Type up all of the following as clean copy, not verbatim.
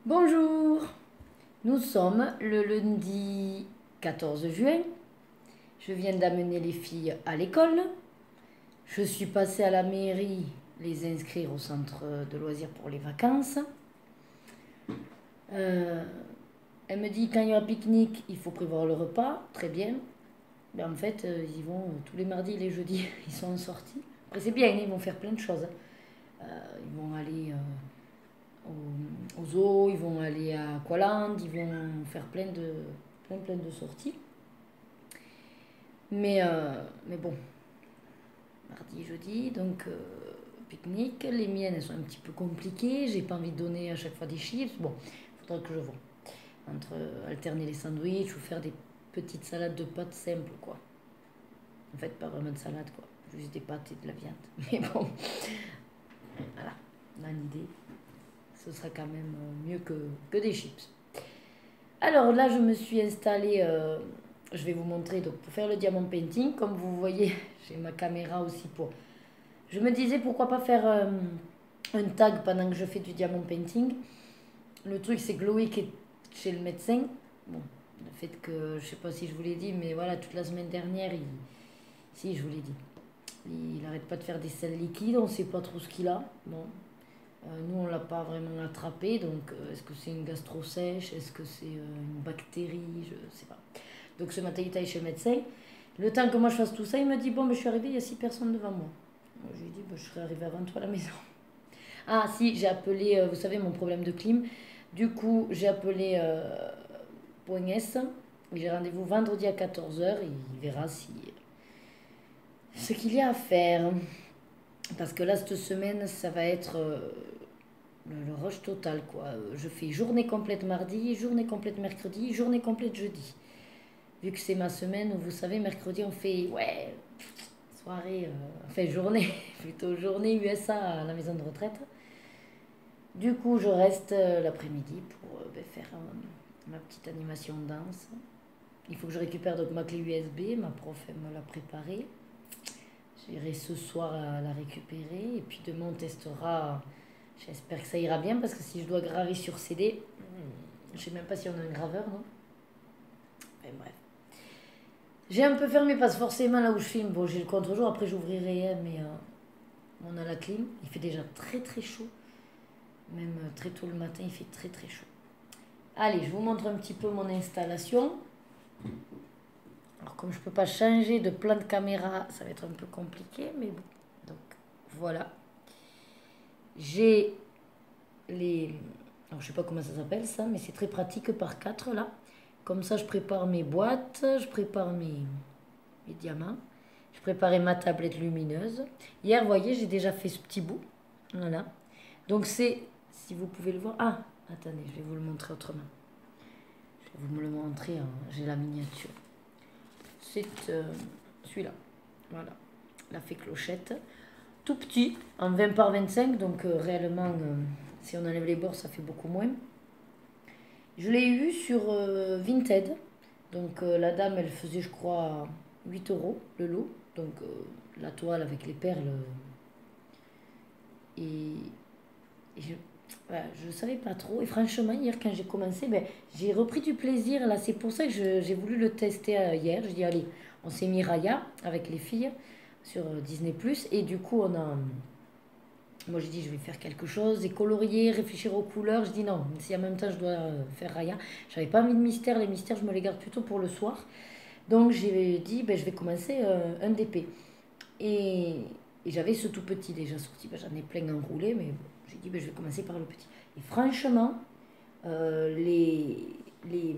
Bonjour, nous sommes le lundi 14 juin. Je viens d'amener les filles à l'école. Je suis passée à la mairie les inscrire au centre de loisirs pour les vacances. Elle me dit quand il y aura pique-nique, il faut prévoir le repas. Très bien. Ben, en fait, ils y vont tous les mardis et les jeudis. Ils sont en sortie. Après, c'est bien, ils vont faire plein de choses. Ils vont aller au zoo, ils vont aller à Aqualand, ils vont faire plein de sorties. Mais bon, mardi, jeudi, donc pique-nique. Les miennes, elles sont un petit peu compliquées. J'ai pas envie de donner à chaque fois des chips. Bon, il faudra que je vois. Entre alterner les sandwichs ou faire des petites salades de pâtes simples, quoi. En fait, pas vraiment de salade, quoi. Juste des pâtes et de la viande. Mais bon, voilà, on a une idée. Ce sera quand même mieux que des chips. Alors là, je me suis installée, je vais vous montrer, donc pour faire le diamant painting. Comme vous voyez, j'ai ma caméra aussi pour... Je me disais pourquoi pas faire un tag pendant que je fais du diamant painting. Le truc, c'est que Loïc est chez le médecin. Bon, le fait que, je sais pas si je vous l'ai dit, mais voilà, toute la semaine dernière, si, je vous l'ai dit. Il n'arrête pas de faire des selles liquides, on sait pas trop ce qu'il a. Bon, nous, on l'a pas vraiment attrapé, donc est-ce que c'est une gastro sèche, est-ce que c'est une bactérie, je sais pas. Donc ce matin, il est allé chez le médecin. Le temps que moi je fasse tout ça, il m'a dit, bon, ben, je suis arrivée, il y a 6 personnes devant moi. Moi, je lui ai dit, ben, je serais arrivée avant toi à la maison. Ah si, j'ai appelé, vous savez, mon problème de clim. Du coup, j'ai appelé Point S. J'ai rendez-vous vendredi à 14 h et il verra ce qu'il y a à faire. Parce que là, cette semaine, ça va être le rush total, quoi. Je fais journée complète mardi, journée complète mercredi, journée complète jeudi. Vu que c'est ma semaine, vous savez, mercredi, on fait, ouais, soirée, enfin journée, plutôt journée USA à la maison de retraite. Du coup, je reste l'après-midi pour faire ma petite animation de danse. Il faut que je récupère donc ma clé USB, ma prof elle me l'a préparée. J'irai ce soir la récupérer et puis demain on testera. J'espère que ça ira bien parce que si je dois graver sur CD, je sais même pas si on a un graveur, non? Mais bref. J'ai un peu fermé parce que forcément là où je filme, bon j'ai le contre-jour, après j'ouvrirai, hein, mais on a la clim. Il fait déjà très très chaud. Même très tôt le matin, il fait très très chaud. Allez, je vous montre un petit peu mon installation. Alors comme je ne peux pas changer de plan de caméra, ça va être un peu compliqué, mais bon. Donc voilà. J'ai les... Alors je sais pas comment ça s'appelle ça, mais c'est très pratique par 4 là. Comme ça, je prépare mes boîtes, je prépare mes diamants. Je préparais ma tablette lumineuse. Hier, vous voyez, j'ai déjà fait ce petit bout. Voilà. Donc c'est, si vous pouvez le voir... Ah, attendez, je vais vous le montrer autrement. Je vais vous le montrer, hein. J'ai la miniature. C'est celui-là. Voilà. La fée clochette. Tout petit, en 20 par 25. Donc réellement, si on enlève les bords, ça fait beaucoup moins. Je l'ai eu sur Vinted. Donc la dame, elle faisait, je crois, 8 euros le lot. Donc la toile avec les perles. Et je ne savais pas trop. Et franchement, hier, quand j'ai commencé, ben, j'ai repris du plaisir. Là, c'est pour ça que j'ai voulu le tester hier. J'ai dit, allez, on s'est mis Raya avec les filles sur Disney+. Et du coup, moi, j'ai dit, je vais faire quelque chose, et colorier, réfléchir aux couleurs. Je dis non, si en même temps je dois faire Raya. J'avais pas envie de mystère. Les mystères, je me les garde plutôt pour le soir. Donc, j'ai dit, ben, je vais commencer un DP. Et, et j'avais ce tout petit déjà sorti. Ben, j'en ai plein enroulé, mais bon, j'ai dit, ben, je vais commencer par le petit. Et franchement, euh, les, les,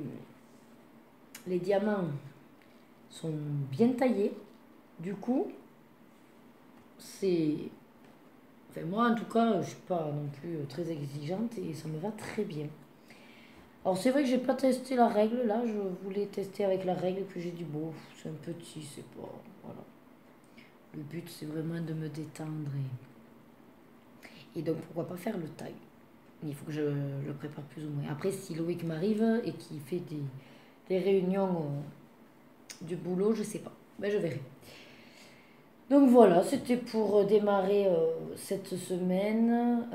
les diamants sont bien taillés. Du coup, c'est... Enfin, moi, en tout cas, je ne suis pas non plus très exigeante et ça me va très bien. Alors, c'est vrai que j'ai pas testé la règle. Là, je voulais tester avec la règle, puis j'ai dit, bon, c'est un petit, c'est pas... Voilà. Le but, c'est vraiment de me détendre et donc, pourquoi pas faire le taille. Il faut que je le prépare plus ou moins. Après, si Loïc m'arrive et qu'il fait des réunions du boulot, je sais pas. Ben, je verrai. Donc voilà, c'était pour démarrer cette semaine.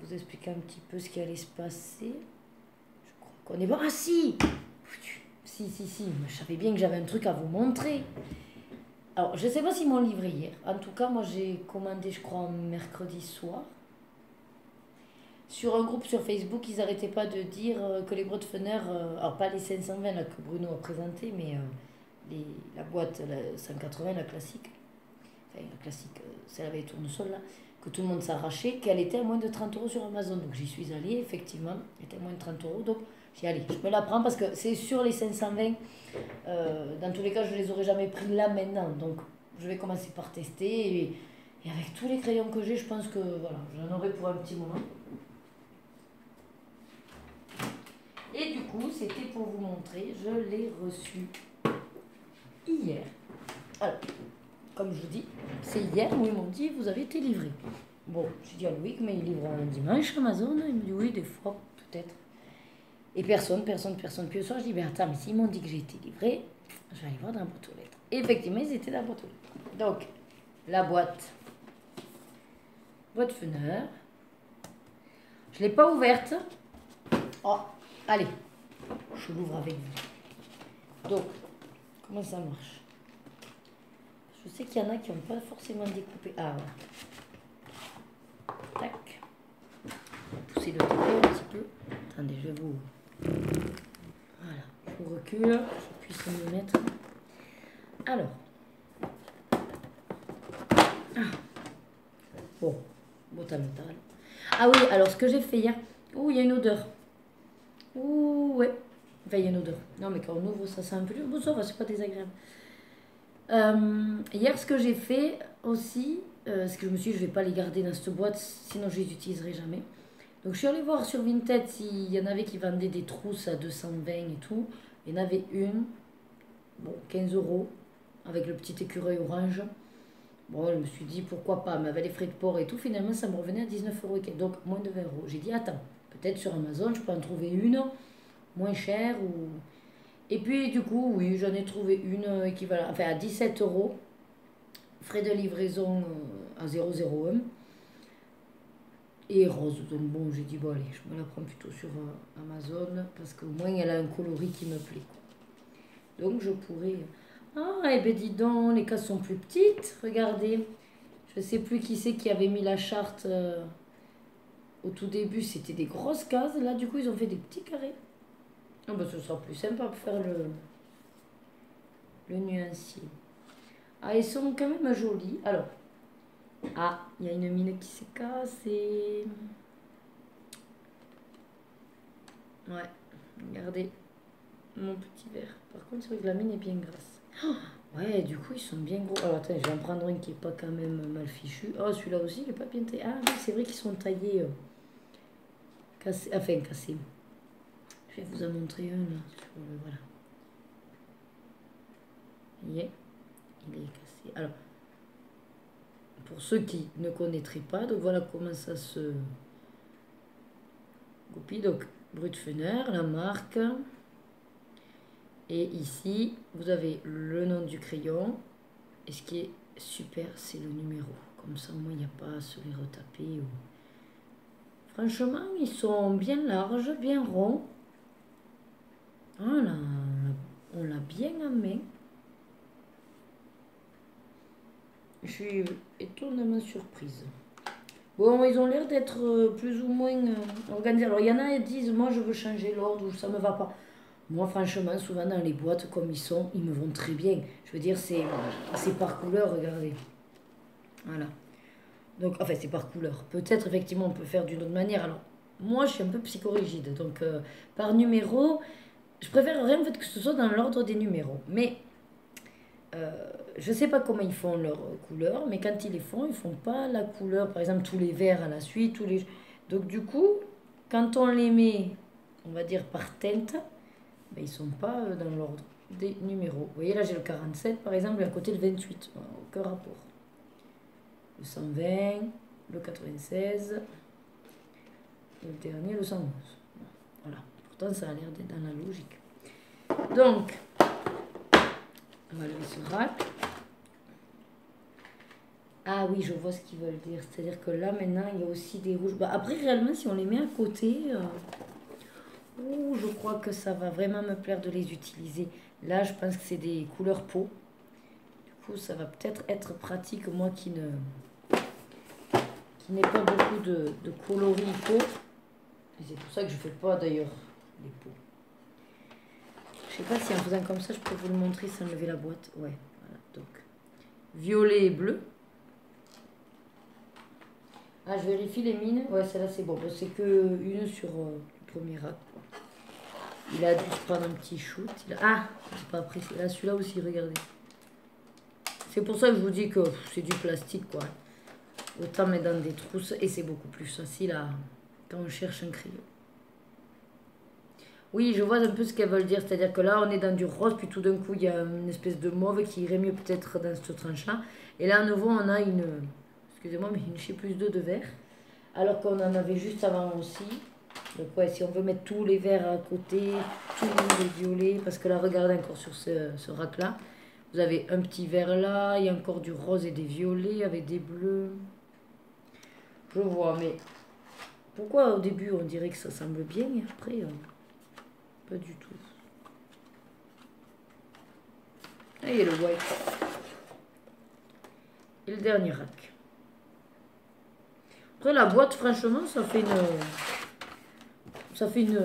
vous expliquer un petit peu ce qui allait se passer. Je crois qu'on est bon. Ah si! Si, je savais bien que j'avais un truc à vous montrer. Alors, je ne sais pas s'ils m'ont livré hier. En tout cas, moi, j'ai commandé, je crois, mercredi soir. Sur un groupe sur Facebook, ils n'arrêtaient pas de dire que les Brotfener, alors pas les 520 là, que Bruno a présenté, mais la boîte la 180, la classique, enfin la classique, celle avec tournesol là, que tout le monde s'arrachait, qu'elle était à moins de 30 € sur Amazon. Donc j'y suis allée, effectivement, elle était à moins de 30 €. Donc j'y allais, je me la prends parce que c'est sur les 520. Dans tous les cas, je ne les aurais jamais pris là maintenant. Donc je vais commencer par tester. Et avec tous les crayons que j'ai, je pense que voilà, j'en aurai pour un petit moment. Et du coup, c'était pour vous montrer, je l'ai reçu hier. Alors, comme je vous dis, c'est hier où ils m'ont dit, vous avez été livré. Bon, j'ai dit à Loïc, mais il livre un dimanche Amazon. Il me dit, oui, des fois, peut-être. Et personne. Puis le soir, je dis, ben attends, mais s'ils m'ont dit que j'ai été livré, je vais aller voir dans la boîte aux lettres. Et effectivement, ils étaient dans la boîte aux lettres. Donc, la boîte Brotfener. Je ne l'ai pas ouverte. Oh, allez, je l'ouvre avec vous. Donc, comment ça marche? Je sais qu'il y en a qui n'ont pas forcément découpé. Ah, voilà. Tac. On va pousser le tapis un petit peu. Attendez, je vais vous... Voilà, je vous recule, je puisse me mettre. Alors. Ah. Bon, boîte à métal. Ah oui, alors ce que j'ai fait hier... Ouh, il y a une odeur. Ouh, ouais. Enfin, il y a une odeur. Non, mais quand on ouvre, ça sent un peu dur. Bon, ça va, c'est pas désagréable. Hier, ce que j'ai fait aussi, parce que je me suis dit, je vais pas les garder dans cette boîte, sinon je les utiliserai jamais. Donc, je suis allée voir sur Vinted s'il y en avait qui vendaient des trousses à 220 et tout. Il y en avait une, bon, 15 €, avec le petit écureuil orange. Bon, je me suis dit, pourquoi pas, mais avec les frais de port et tout, finalement, ça me revenait à 19 € et quelques, donc moins de 20 €. J'ai dit, attends, peut-être sur Amazon, je peux en trouver une moins chère ou... Et puis, du coup, oui, j'en ai trouvé une équivalente, enfin à 17 €, frais de livraison à 0,01 et rose. Donc bon, j'ai dit, bon allez, je me la prends plutôt sur Amazon parce qu'au moins elle a un coloris qui me plaît. Donc je pourrais... Ah, et ben dis donc, les cases sont plus petites, regardez. Je ne sais plus qui c'est qui avait mis la charte au tout début, c'était des grosses cases. Là, du coup, ils ont fait des petits carrés. Ah ben, ce sera plus sympa pour faire le nuancier. Ah, ils sont quand même jolis. Alors, ah, il y a une mine qui s'est cassée. Ouais, regardez mon petit verre. Par contre, c'est vrai que la mine est bien grasse. Oh, ouais, du coup, ils sont bien gros. Alors, attends, je vais en prendre un qui n'est pas quand même mal fichu. Oh, celui-là aussi, il n'est pas bien taillé. Ah, oui, c'est vrai qu'ils sont taillés. Cassés. Enfin, cassés. Je vais vous en montrer un là. Voilà. Vous voyez, il est cassé. Alors, pour ceux qui ne connaîtraient pas, donc voilà comment ça se copie. Donc, Brotfener, la marque. Et ici, vous avez le nom du crayon. Et ce qui est super, c'est le numéro. Comme ça, moi, il n'y a pas à se les retaper. Franchement, ils sont bien larges, bien ronds. Voilà, on l'a bien en main. Je suis étonnamment surprise. Bon, ils ont l'air d'être plus ou moins organisés. Alors, il y en a qui disent, moi, je veux changer l'ordre ou ça ne me va pas. Moi, franchement, souvent dans les boîtes comme ils sont, ils me vont très bien. Je veux dire, c'est par couleur, regardez. Voilà. Donc, enfin, c'est par couleur. Peut-être, effectivement, on peut faire d'une autre manière. Alors, moi, je suis un peu psychorigide. Donc, par numéro, je préférerais en fait que ce soit dans l'ordre des numéros. Mais, je ne sais pas comment ils font leur couleur, mais quand ils les font, ils font pas la couleur. Par exemple, tous les verts à la suite. Donc, du coup, quand on les met, on va dire, par teinte, ben, ils ne sont pas dans l'ordre des numéros. Vous voyez, là, j'ai le 47, par exemple, et à côté le 28. Aucun rapport. Le 120, le 96, le dernier, le 111. Voilà. Pourtant, ça a l'air d'être dans la logique. Donc, on va lever ce rack. Ah oui, je vois ce qu'ils veulent dire. C'est-à-dire que là, maintenant, il y a aussi des rouges. Bah, après, réellement, si on les met à côté, ouh, je crois que ça va vraiment me plaire de les utiliser. Là, je pense que c'est des couleurs peau. Du coup, ça va peut-être être pratique, moi qui n'ai pas beaucoup de coloris peau. Et c'est pour ça que je ne fais pas, d'ailleurs, les peaux. Je sais pas si en faisant comme ça, je peux vous le montrer sans lever la boîte. Ouais, voilà, donc. Violet et bleu. Ah, je vérifie les mines. Ouais, celle-là, c'est bon. C'est que une sur le premier rack. Il a dû se prendre un petit shoot. Ah, c'est pas apprécié. Là, celui-là aussi, regardez. C'est pour ça que je vous dis que c'est du plastique, quoi. Autant mettre dans des trousses. Et c'est beaucoup plus facile quand on cherche un crayon. Oui, je vois un peu ce qu'elles veulent dire. C'est-à-dire que là, on est dans du rose, puis tout d'un coup, il y a une espèce de mauve qui irait mieux peut-être dans cette tranche-là. Et là, à nouveau, on a excusez-moi, mais une chez plus 2 de vert. Alors qu'on en avait juste avant aussi. Donc ouais, si on veut mettre tous les verts à côté, tous les violets, parce que là, regardez encore sur ce rack-là. Vous avez un petit vert là, il y a encore du rose et des violets avec des bleus. Je vois, mais pourquoi au début on dirait que ça semble bien et après, pas du tout. Ah, il y a le white. Et le dernier rack. Après la boîte, franchement, ça fait une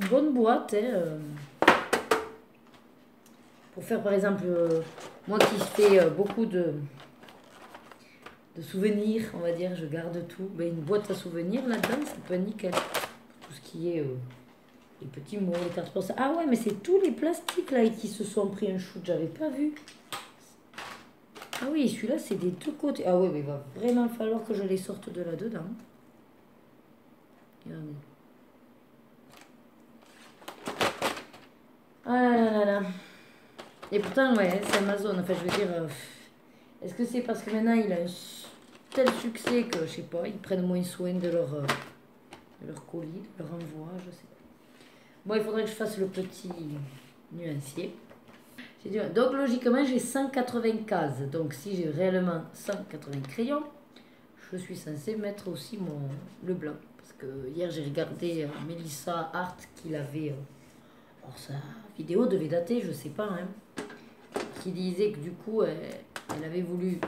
bonne boîte. Pour faire par exemple, moi qui fais beaucoup de souvenirs, on va dire, je garde tout. Ben, une boîte à souvenirs là-dedans, ça peut être nickel. Tout ce qui est les petits mots, les cartes postales. Ah ouais, mais c'est tous les plastiques là qui se sont pris un shoot, j'avais pas vu. Ah oui, celui-là, c'est des deux côtés. Ah ouais, mais il va vraiment falloir que je les sorte de là-dedans. Regardez. Ah là là là. Et pourtant, ouais, c'est Amazon. Enfin, je veux dire, est-ce que c'est parce que maintenant il a un tel succès que, je sais pas, ils prennent moins soin de leur colis, de leur envoi, je sais pas. Bon, il faudrait que je fasse le petit nuancier. Donc, logiquement, j'ai 180 cases. Donc, si j'ai réellement 180 crayons, je suis censée mettre aussi le blanc. Parce que hier, j'ai regardé Melissa Hart qu'il avait. Alors, sa vidéo devait dater, je sais pas, hein. Qui disait que du coup, elle avait voulu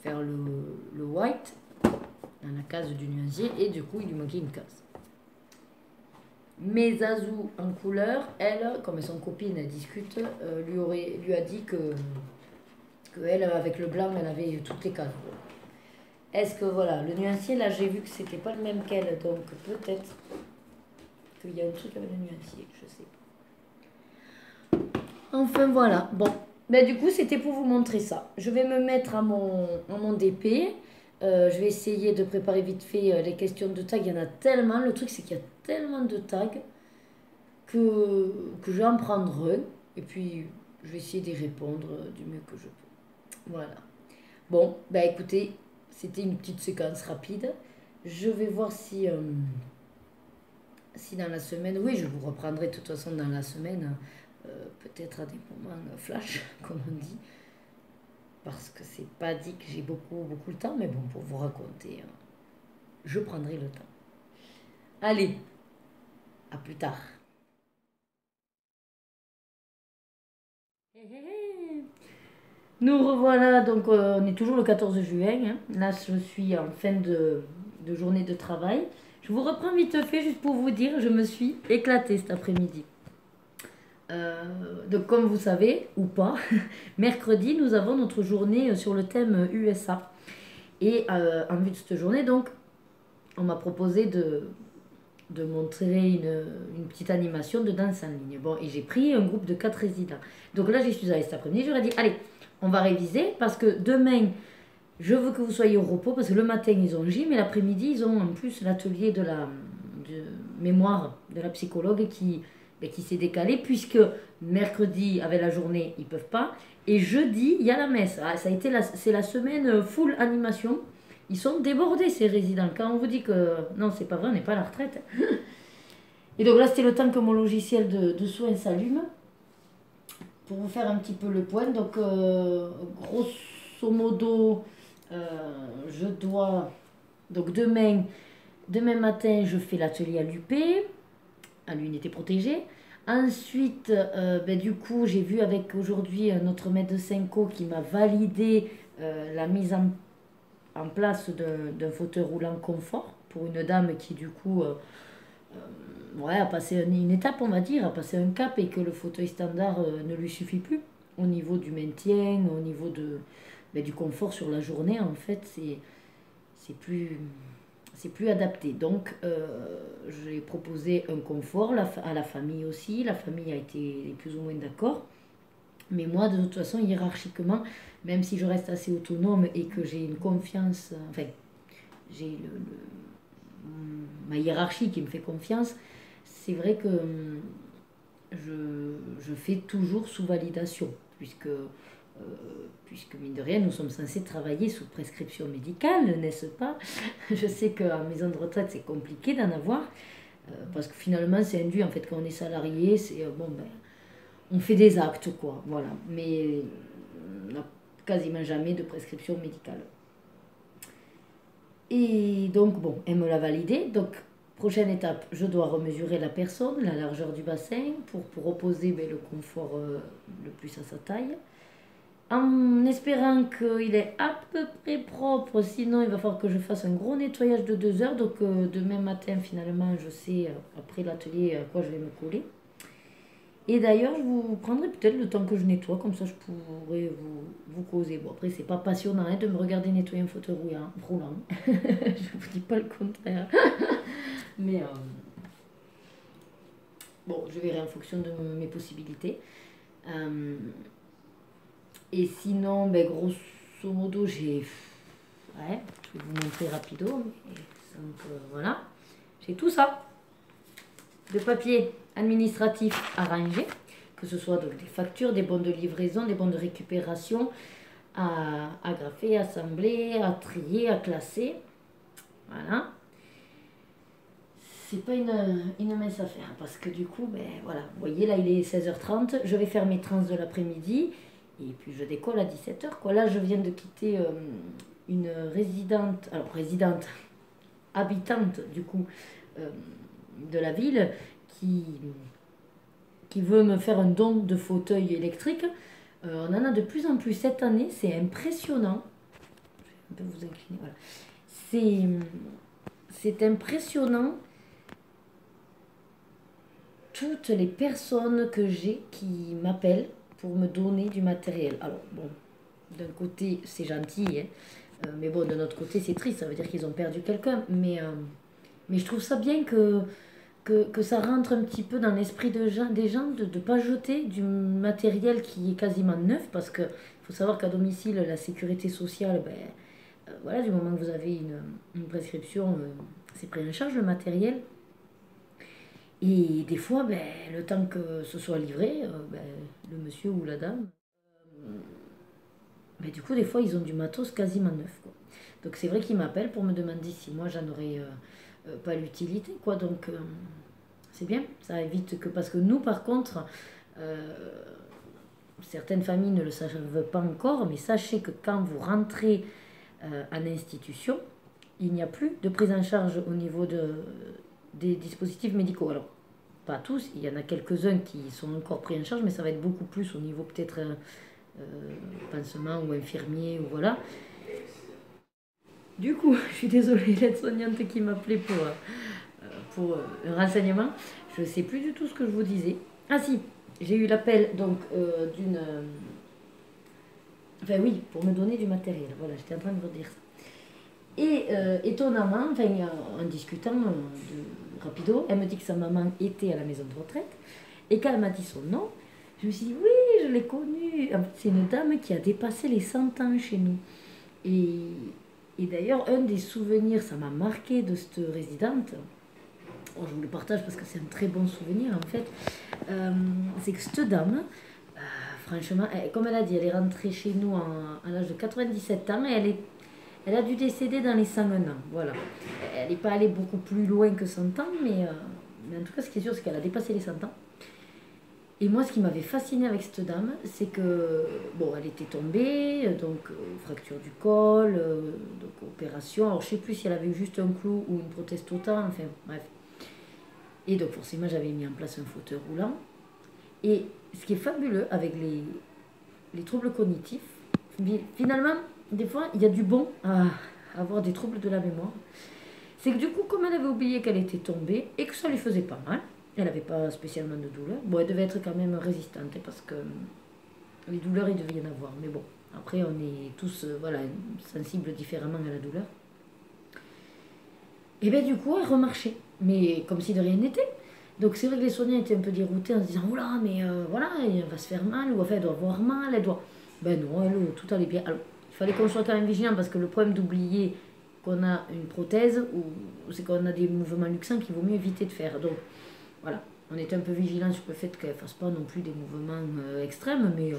faire le white dans la case du nuancier et du coup, il lui manquait une case. Mais Zazou en couleur, elle, comme son copine discute, lui a dit que elle, avec le blanc, elle avait toutes les cases. Est-ce que voilà, le nuancier, là j'ai vu que c'était pas le même qu'elle, donc peut-être qu'il y a un truc avec le nuancier, je sais pas. Enfin voilà, bon. Ben, du coup, c'était pour vous montrer ça. Je vais me mettre à mon DP. Je vais essayer de préparer vite fait les questions de tag. Il y en a tellement. Le truc, c'est qu'il y a tellement de tags que je vais en prendre un. Et puis, je vais essayer d'y répondre du mieux que je peux. Voilà. Bon, ben écoutez, c'était une petite séquence rapide. Je vais voir si dans la semaine, oui, je vous reprendrai de toute façon dans la semaine, peut-être à des moments flash, comme on dit. Parce que c'est pas dit que j'ai beaucoup le temps, mais bon, pour vous raconter, je prendrai le temps. Allez, à plus tard. Nous revoilà, donc on est toujours le 14 juin. Hein. Là, je suis en fin de journée de travail. Je vous reprends vite fait, juste pour vous dire, je me suis éclatée cet après-midi. Donc, comme vous savez, ou pas, mercredi, nous avons notre journée sur le thème USA. Et en vue de cette journée, donc, on m'a proposé de montrer une petite animation de danse en ligne. Bon, et j'ai pris un groupe de 4 résidents. Donc là, j'y suis allée cet après-midi, je leur ai dit, allez, on va réviser, parce que demain, je veux que vous soyez au repos, parce que le matin, ils ont le gym, et l'après-midi, ils ont en plus l'atelier de mémoire de la psychologue qui s'est décalé, puisque mercredi, avec la journée, ils peuvent pas, et jeudi, il y a la messe. Ah, c'est la semaine full animation. Ils sont débordés, ces résidents. Quand on vous dit que non, c'est pas vrai, on n'est pas à la retraite. Et donc là, c'était le temps que mon logiciel de soins s'allume. Pour vous faire un petit peu le point. Donc, grosso modo, Je dois... Donc demain matin, je fais l'atelier à l'UP, à l'unité protégée. Ensuite, du coup, j'ai vu avec aujourd'hui notre médecin co qui m'a validé la mise en place d'un fauteuil roulant confort pour une dame qui, du coup, ouais, a passé une étape, on va dire, a passé un cap et que le fauteuil standard ne lui suffit plus au niveau du maintien, au niveau du confort sur la journée. En fait, c'est plus, c'est plus adapté. Donc, j'ai proposé un confort à la famille aussi. La famille a été plus ou moins d'accord. Mais moi, de toute façon, hiérarchiquement, même si je reste assez autonome et que j'ai une confiance, enfin, j'ai ma hiérarchie qui me fait confiance, c'est vrai que je fais toujours sous validation, puisque mine de rien, nous sommes censés travailler sous prescription médicale, n'est-ce pas? Je sais qu'en maison de retraite, c'est compliqué d'en avoir, parce que finalement, c'est induit, en fait, quand on est salarié, c'est bon, ben, on fait des actes, quoi, voilà. Mais on n'a quasiment jamais de prescription médicale. Et donc, bon, elle me l'a validé. Donc, prochaine étape, je dois remesurer la personne, la largeur du bassin, pour proposer le confort le plus à sa taille. En espérant qu'il est à peu près propre, sinon il va falloir que je fasse un gros nettoyage de 2 heures. Donc, demain matin, finalement, je sais, après l'atelier, à quoi je vais me coller. Et d'ailleurs, je vous prendrai peut-être le temps que je nettoie, comme ça je pourrais vous causer. Bon, après, c'est pas passionnant de me regarder nettoyer un fauteuil roulant. Je vous dis pas le contraire. Mais bon, je verrai en fonction de mes possibilités. Et sinon, grosso modo, j'ai... Ouais, je vais vous montrer rapido. Donc, voilà. J'ai tout ça. De papier administratif arrangé, que ce soit donc des factures, des bons de livraison, des bons de récupération, à agrafer, assembler, à trier, à classer. Voilà. C'est pas une mince affaire parce que du coup, voilà, vous voyez là il est 16h30, je vais faire mes trans de l'après-midi et puis je décolle à 17h. Quoi. Là je viens de quitter une résidente, habitante du coup de la ville qui veut me faire un don de fauteuil électrique. On en a de plus en plus cette année, c'est impressionnant. Je vais un peu vous incliner, voilà. C'est impressionnant toutes les personnes que j'ai qui m'appellent pour me donner du matériel. Alors bon, d'un côté c'est gentil, hein, mais bon, de notre côté c'est triste, ça veut dire qu'ils ont perdu quelqu'un. Mais je trouve ça bien que ça rentre un petit peu dans l'esprit des gens de ne pas jeter du matériel qui est quasiment neuf, parce qu'il faut savoir qu'à domicile, la sécurité sociale, voilà, du moment que vous avez une prescription, c'est pris en charge le matériel. Et des fois, le temps que ce soit livré, le monsieur ou la dame, du coup, des fois, ils ont du matos quasiment neuf, quoi. Donc c'est vrai qu'ils m'appellent pour me demander si moi j'en aurais pas l'utilité, quoi. Donc c'est bien, ça évite que... Parce que nous, par contre, certaines familles ne le savent pas encore, mais sachez que quand vous rentrez en institution, il n'y a plus de prise en charge au niveau des dispositifs médicaux. Alors, pas tous, il y en a quelques-uns qui sont encore pris en charge, mais ça va être beaucoup plus au niveau peut-être pansement ou infirmier, ou voilà. Du coup, je suis désolée, l'aide-soignante qui m'appelait pour un renseignement. Je ne sais plus du tout ce que je vous disais. Ah si, j'ai eu l'appel donc d'une... Enfin oui, pour me donner du matériel. Voilà, j'étais en train de vous dire ça. Et étonnamment, en discutant rapido, elle me dit que sa maman était à la maison de retraite. Et quand elle m'a dit son nom, je me suis dit, oui, je l'ai connue. En fait, c'est une dame qui a dépassé les 100 ans chez nous. Et d'ailleurs, un des souvenirs, ça m'a marqué de cette résidente, je vous le partage parce que c'est un très bon souvenir en fait, c'est que cette dame, franchement, comme elle a dit, elle est rentrée chez nous à l'âge de 97 ans et elle a dû décéder dans les 101 ans, voilà. Elle n'est pas allée beaucoup plus loin que 100 ans, mais en tout cas, ce qui est sûr, c'est qu'elle a dépassé les 100 ans. Et moi, ce qui m'avait fasciné avec cette dame, c'est que, bon, elle était tombée, donc fracture du col, donc opération. Alors, je sais plus si elle avait eu juste un clou ou une prothèse totale, enfin, bref. Et donc, forcément, j'avais mis en place un fauteuil roulant. Et ce qui est fabuleux avec les troubles cognitifs, finalement, des fois, il y a du bon à avoir des troubles de la mémoire. C'est que du coup, comme elle avait oublié qu'elle était tombée et que ça lui faisait pas mal, elle n'avait pas spécialement de douleur. Bon, elle devait être quand même résistante parce que les douleurs, il devait y en avoir. Mais bon, après, on est tous voilà, sensibles différemment à la douleur. Et bien du coup, elle remarchait, mais comme si de rien n'était. Donc c'est vrai que les soignants étaient un peu déroutés en se disant, oula, mais voilà, elle va se faire mal, ou enfin, elle doit avoir mal, elle doit... Ben non, tout allait bien. Alors, il fallait qu'on soit quand même vigilant parce que le problème d'oublier qu'on a une prothèse, ou c'est qu'on a des mouvements luxants qu'il vaut mieux éviter de faire. Donc voilà, on était un peu vigilant sur le fait qu'elle ne fasse pas non plus des mouvements extrêmes, mais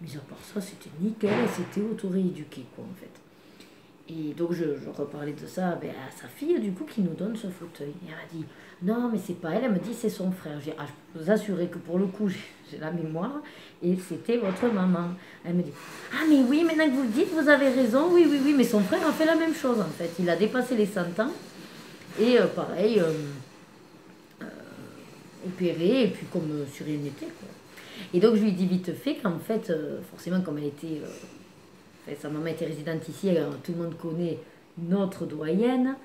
mis à part ça, c'était nickel, elle s'était auto-rééduquée, quoi, en fait. Et donc je reparlais de ça ben, à sa fille, du coup, qui nous donne ce fauteuil. Et elle m'a dit, non, mais c'est pas elle, elle me dit, c'est son frère. J'ai dit, ah, je peux vous assurer que pour le coup, j'ai la mémoire, et c'était votre maman. Elle me dit, ah, mais oui, maintenant que vous le dites, vous avez raison, oui, oui, oui, mais son frère a fait la même chose, en fait. Il a dépassé les 100 ans, et pareil, opéré, et puis comme sur rien n'était, quoi. Et donc je lui dis vite fait qu'en fait, forcément, comme elle était... sa maman était résidente ici, alors tout le monde connaît notre doyenne.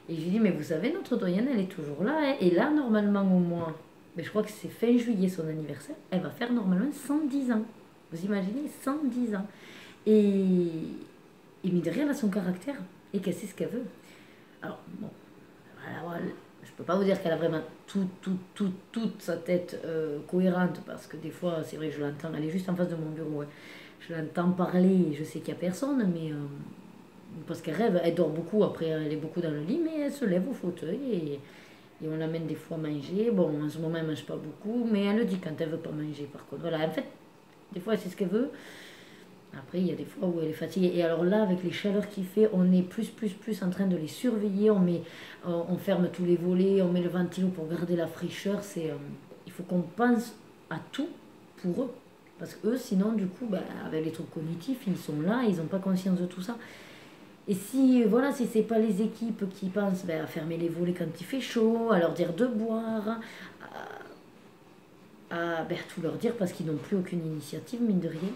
Et je lui dis, mais vous savez, notre doyenne, elle est toujours là. Hein. Et là, normalement, au moins, mais je crois que c'est fin juillet son anniversaire, elle va faire normalement 110 ans. Vous imaginez, 110 ans. Et mine de rien, elle a son caractère. Et qu'elle sait ce qu'elle veut. Alors, bon, voilà, je peux pas vous dire qu'elle a vraiment toute sa tête cohérente, parce que des fois, c'est vrai, je l'entends, elle est juste en face de mon bureau. Ouais. Je l'entends parler et je sais qu'il n'y a personne, mais parce qu'elle rêve, elle dort beaucoup, après elle est beaucoup dans le lit, mais elle se lève au fauteuil et on l'amène des fois manger. Bon, en ce moment, elle ne mange pas beaucoup, mais elle le dit quand elle veut pas manger, par contre. Voilà, en fait, des fois, elle sait ce qu'elle veut. Après, il y a des fois où elle est fatiguée. Et alors là, avec les chaleurs qu'il fait, on est plus en train de les surveiller. On ferme tous les volets, on met le ventilo pour garder la fraîcheur. Il faut qu'on pense à tout pour eux. Parce qu'eux, sinon, du coup, ben, avec les troubles cognitifs, ils sont là, ils n'ont pas conscience de tout ça. Et si, voilà, si c'est pas les équipes qui pensent ben, à fermer les volets quand il fait chaud, à leur dire de boire, à ben, tout leur dire parce qu'ils n'ont plus aucune initiative, mine de rien.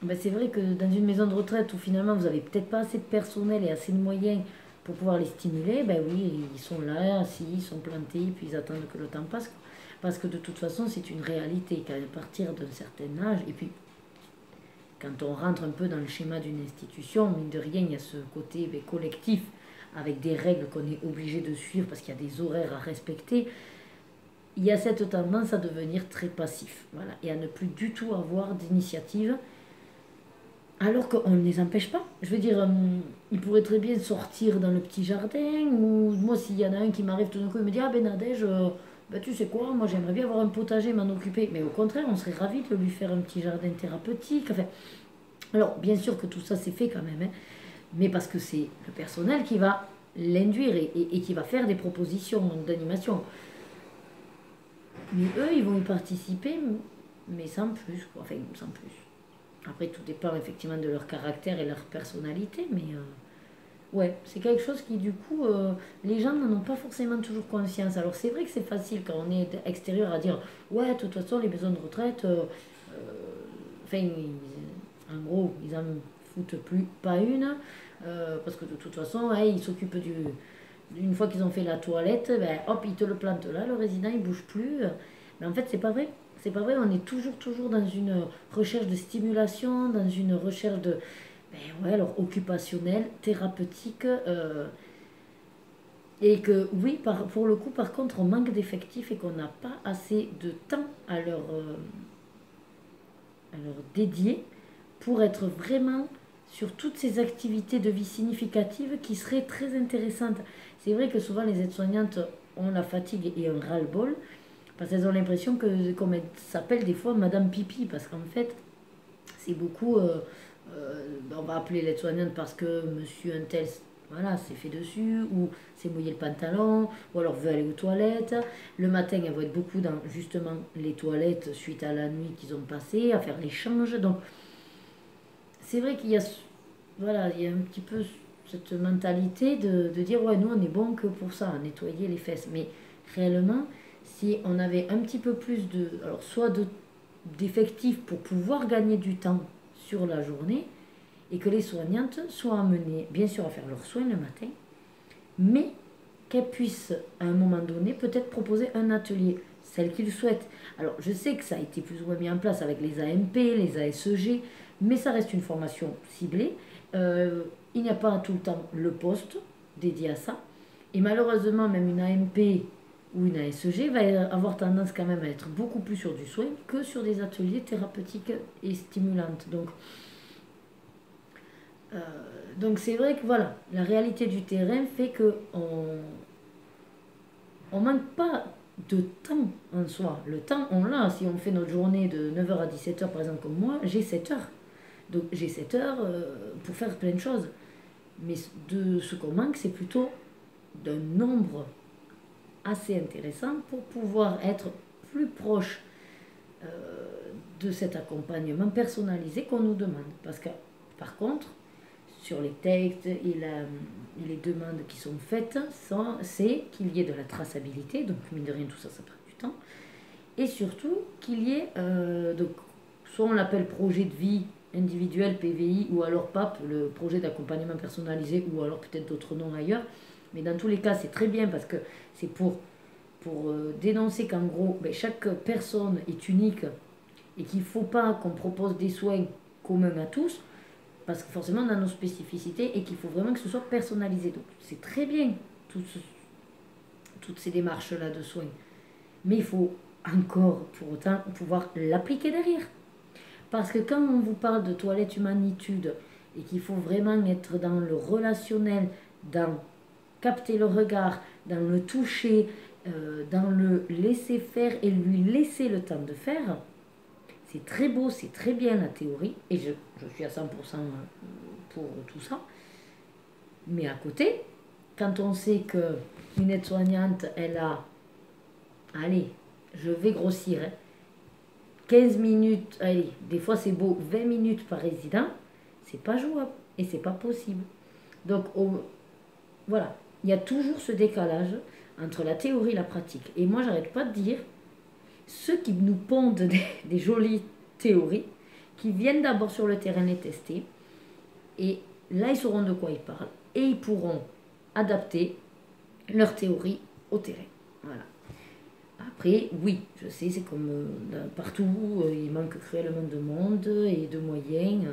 Ben, c'est vrai que dans une maison de retraite où finalement vous avez peut-être pas assez de personnel et assez de moyens pour pouvoir les stimuler, ben oui, ils sont là, assis, ils sont plantés, puis ils attendent que le temps passe. Parce que de toute façon, c'est une réalité qu'à partir d'un certain âge, et puis quand on rentre un peu dans le schéma d'une institution, mine de rien, il y a ce côté ben, collectif, avec des règles qu'on est obligé de suivre parce qu'il y a des horaires à respecter. Il y a cette tendance à devenir très passif, voilà, et à ne plus du tout avoir d'initiative. Alors qu'on ne les empêche pas. Je veux dire, ils pourraient très bien sortir dans le petit jardin, ou moi, s'il y en a un qui m'arrive tout d'un coup, il me dit, ah ben Nadège, ben, tu sais quoi, moi j'aimerais bien avoir un potager, m'en occuper. Mais au contraire, on serait ravis de lui faire un petit jardin thérapeutique. Enfin, alors, bien sûr que tout ça c'est fait quand même, hein, mais parce que c'est le personnel qui va l'induire et qui va faire des propositions d'animation. Mais eux, ils vont y participer, mais sans plus, quoi. Enfin, sans plus. Après, tout dépend effectivement de leur caractère et leur personnalité, mais ouais, c'est quelque chose qui, du coup, les gens n'en ont pas forcément toujours conscience. Alors, c'est vrai que c'est facile quand on est extérieur à dire, ouais, de toute façon, les maisons de retraite, enfin, en gros, ils en foutent plus, pas une, parce que de toute façon, ils s'occupent du. Une fois qu'ils ont fait la toilette, ben, hop, ils te le plantent là, le résident, il bouge plus. Mais en fait, c'est pas vrai. C'est pas vrai, on est toujours dans une recherche de stimulation, dans une recherche de, ben ouais, alors occupationnelle, thérapeutique. Et que oui, pour le coup, par contre, on manque d'effectifs et qu'on n'a pas assez de temps à leur dédier pour être vraiment sur toutes ces activités de vie significatives qui seraient très intéressantes. C'est vrai que souvent les aides-soignantes ont la fatigue et un ras-le-bol, parce qu'elles ont l'impression que, comme elles s'appellent des fois Madame Pipi, parce qu'en fait, c'est beaucoup, on va appeler l'aide-soignante parce que monsieur un tel voilà, c'est fait dessus, ou c'est mouiller le pantalon, ou alors veut aller aux toilettes. Le matin, elles vont être beaucoup dans justement les toilettes suite à la nuit qu'ils ont passée, à faire l'échange. Donc, c'est vrai qu'il y a, voilà, il y a un petit peu cette mentalité de dire, ouais, nous, on est bon que pour ça, à nettoyer les fesses. Mais réellement, si on avait un petit peu plus alors soit d'effectifs pour pouvoir gagner du temps sur la journée, et que les soignantes soient amenées, bien sûr, à faire leurs soins le matin, mais qu'elles puissent, à un moment donné, peut-être proposer un atelier, celles qu'ils souhaitent. Alors, je sais que ça a été plus ou moins mis en place avec les AMP, les ASEG, mais ça reste une formation ciblée. Il n'y a pas tout le temps le poste dédié à ça. Et malheureusement, même une AMP ou une ASEG va avoir tendance quand même à être beaucoup plus sur du soin que sur des ateliers thérapeutiques et stimulantes. Euh, donc c'est vrai que voilà, la réalité du terrain fait que on manque pas de temps en soi. Le temps, on l'a. Si on fait notre journée de 9h à 17h, par exemple, comme moi, j'ai 7 heures. Donc j'ai 7 heures pour faire plein de choses. Mais de ce qu'on manque, c'est plutôt d'un nombre assez intéressant pour pouvoir être plus proche euh, de cet accompagnement personnalisé qu'on nous demande. Parce que, par contre, sur les textes et les demandes qui sont faites, c'est qu'il y ait de la traçabilité, donc mine de rien tout ça, ça prend du temps, et surtout qu'il y ait, donc, soit on l'appelle projet de vie individuel, PVI, ou alors PAP, le projet d'accompagnement personnalisé, ou alors peut-être d'autres noms ailleurs, mais dans tous les cas c'est très bien parce que c'est pour dénoncer qu'en gros, ben, chaque personne est unique et qu'il ne faut pas qu'on propose des soins communs à tous, parce que forcément on a nos spécificités et qu'il faut vraiment que ce soit personnalisé. Donc c'est très bien toutes ces démarches-là de soins. Mais il faut encore pour autant pouvoir l'appliquer derrière. Parce que quand on vous parle de toilette humanitude et qu'il faut vraiment être dans le relationnel, dans capter le regard, dans le toucher, dans le laisser faire et lui laisser le temps de faire, c'est très beau, c'est très bien la théorie, et je suis à 100% pour tout ça. Mais à côté, quand on sait qu'une aide-soignante, elle a, allez, je vais grossir, hein, 15 minutes, allez, des fois c'est beau, 20 minutes par résident, c'est pas jouable et c'est pas possible. Donc voilà, il y a toujours ce décalage entre la théorie et la pratique. Et moi, j'arrête pas de dire, ceux qui nous pondent des jolies théories, qui viennent d'abord sur le terrain les tester, et là, ils sauront de quoi ils parlent, et ils pourront adapter leur théorie au terrain. Voilà. Après, oui, je sais, c'est comme partout, il manque cruellement de monde et de moyens.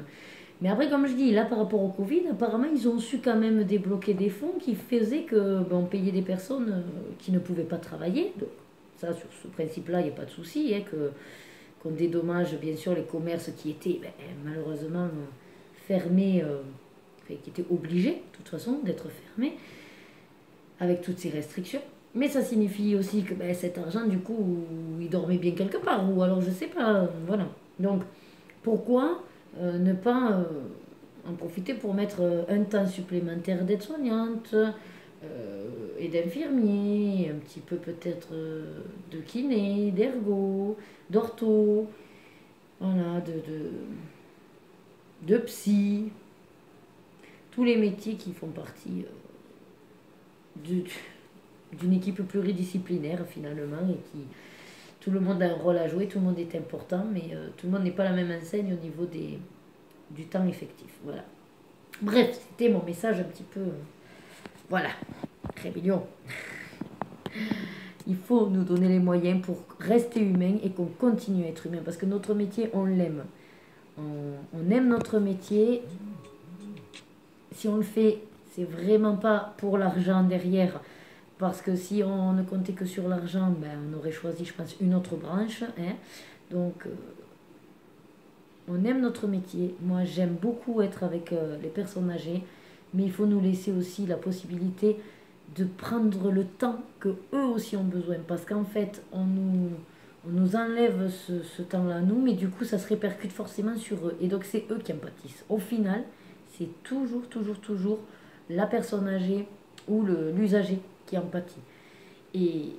Mais après, comme je dis, là, par rapport au Covid, apparemment, ils ont su quand même débloquer des fonds qui faisaient que on payait des personnes qui ne pouvaient pas travailler. Donc, ça, sur ce principe-là, il n'y a pas de souci, hein, qu'on dédommage bien sûr les commerces qui étaient malheureusement fermés, qui étaient obligés, de toute façon, d'être fermés, avec toutes ces restrictions. Mais ça signifie aussi que cet argent, du coup, il dormait bien quelque part, ou alors je sais pas, voilà. Donc, pourquoi ne pas en profiter pour mettre un temps supplémentaire d'aide-soignante et d'infirmier, un petit peu peut-être de kiné, d'ergo, d'ortho, voilà, de psy, tous les métiers qui font partie d'une équipe pluridisciplinaire finalement et qui tout le monde a un rôle à jouer, tout le monde est important, mais tout le monde n'est pas la même enseigne au niveau du temps effectif. Voilà. Bref, c'était mon message un petit peu. Voilà, rébellion. Il faut nous donner les moyens pour rester humain et qu'on continue à être humain parce que notre métier, on l'aime. On aime notre métier. Si on le fait, c'est vraiment pas pour l'argent derrière. Parce que si on ne comptait que sur l'argent, on aurait choisi, je pense, une autre branche. Hein. Donc, on aime notre métier. Moi, j'aime beaucoup être avec les personnes âgées. Mais il faut nous laisser aussi la possibilité de prendre le temps que eux aussi ont besoin. Parce qu'en fait, on nous enlève ce temps-là, nous, mais du coup, ça se répercute forcément sur eux. Et donc, c'est eux qui en pâtissent. Au final, c'est toujours la personne âgée ou l'usager qui en pâtit. Et,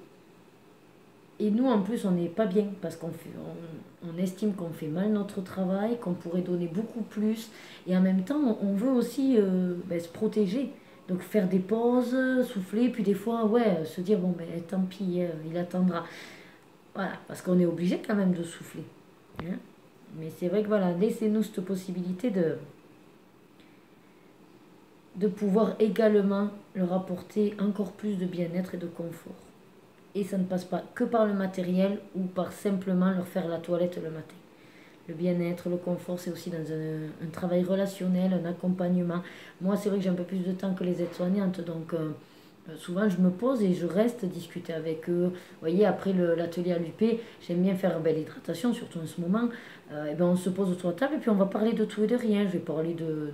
et nous, en plus, on n'est pas bien parce on estime qu'on fait mal notre travail, qu'on pourrait donner beaucoup plus. Et en même temps, on veut aussi se protéger. Donc faire des pauses, souffler, puis des fois, ouais, se dire, bon, ben tant pis, il attendra. Voilà, parce qu'on est obligé quand même de souffler. Hein. Mais c'est vrai que voilà, laissez-nous cette possibilité de pouvoir également leur apporter encore plus de bien-être et de confort. Et ça ne passe pas que par le matériel ou par simplement leur faire la toilette le matin. Le bien-être, le confort, c'est aussi dans un travail relationnel, un accompagnement. Moi, c'est vrai que j'ai un peu plus de temps que les aides-soignantes, donc souvent je me pose et je reste discuter avec eux. Vous voyez, après l'atelier à l'UP, j'aime bien faire l'hydratation, surtout en ce moment. Et ben on se pose autour de la table et puis on va parler de tout et de rien. Je vais parler de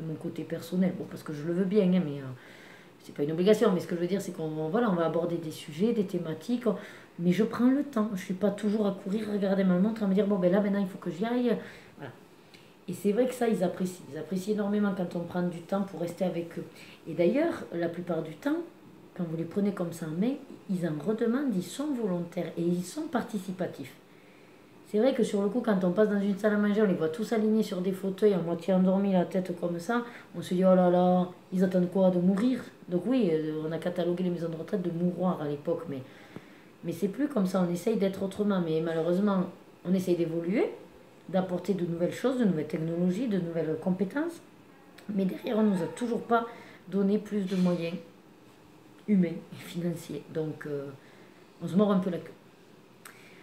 mon côté personnel, bon, parce que je le veux bien, hein, mais c'est pas une obligation. Mais ce que je veux dire, c'est qu'on voilà, on va aborder des sujets, des thématiques. Mais je prends le temps. Je ne suis pas toujours à courir, regarder ma montre, à me dire, bon, ben là, maintenant, il faut que j'y aille. Voilà. Et c'est vrai que ça, ils apprécient. Ils apprécient énormément quand on prend du temps pour rester avec eux. Et d'ailleurs, la plupart du temps, quand vous les prenez comme ça en main, ils en redemandent, ils sont volontaires et ils sont participatifs. C'est vrai que sur le coup, quand on passe dans une salle à manger, on les voit tous alignés sur des fauteuils, à moitié endormis, la tête comme ça. On se dit, oh là là, ils attendent quoi? De mourir? Donc oui, on a catalogué les maisons de retraite de mouroirs à l'époque, mais c'est plus comme ça, on essaye d'être autrement. Mais malheureusement, on essaye d'évoluer, d'apporter de nouvelles choses, de nouvelles technologies, de nouvelles compétences. Mais derrière, on ne nous a toujours pas donné plus de moyens humains et financiers. Donc, on se mord un peu la queue.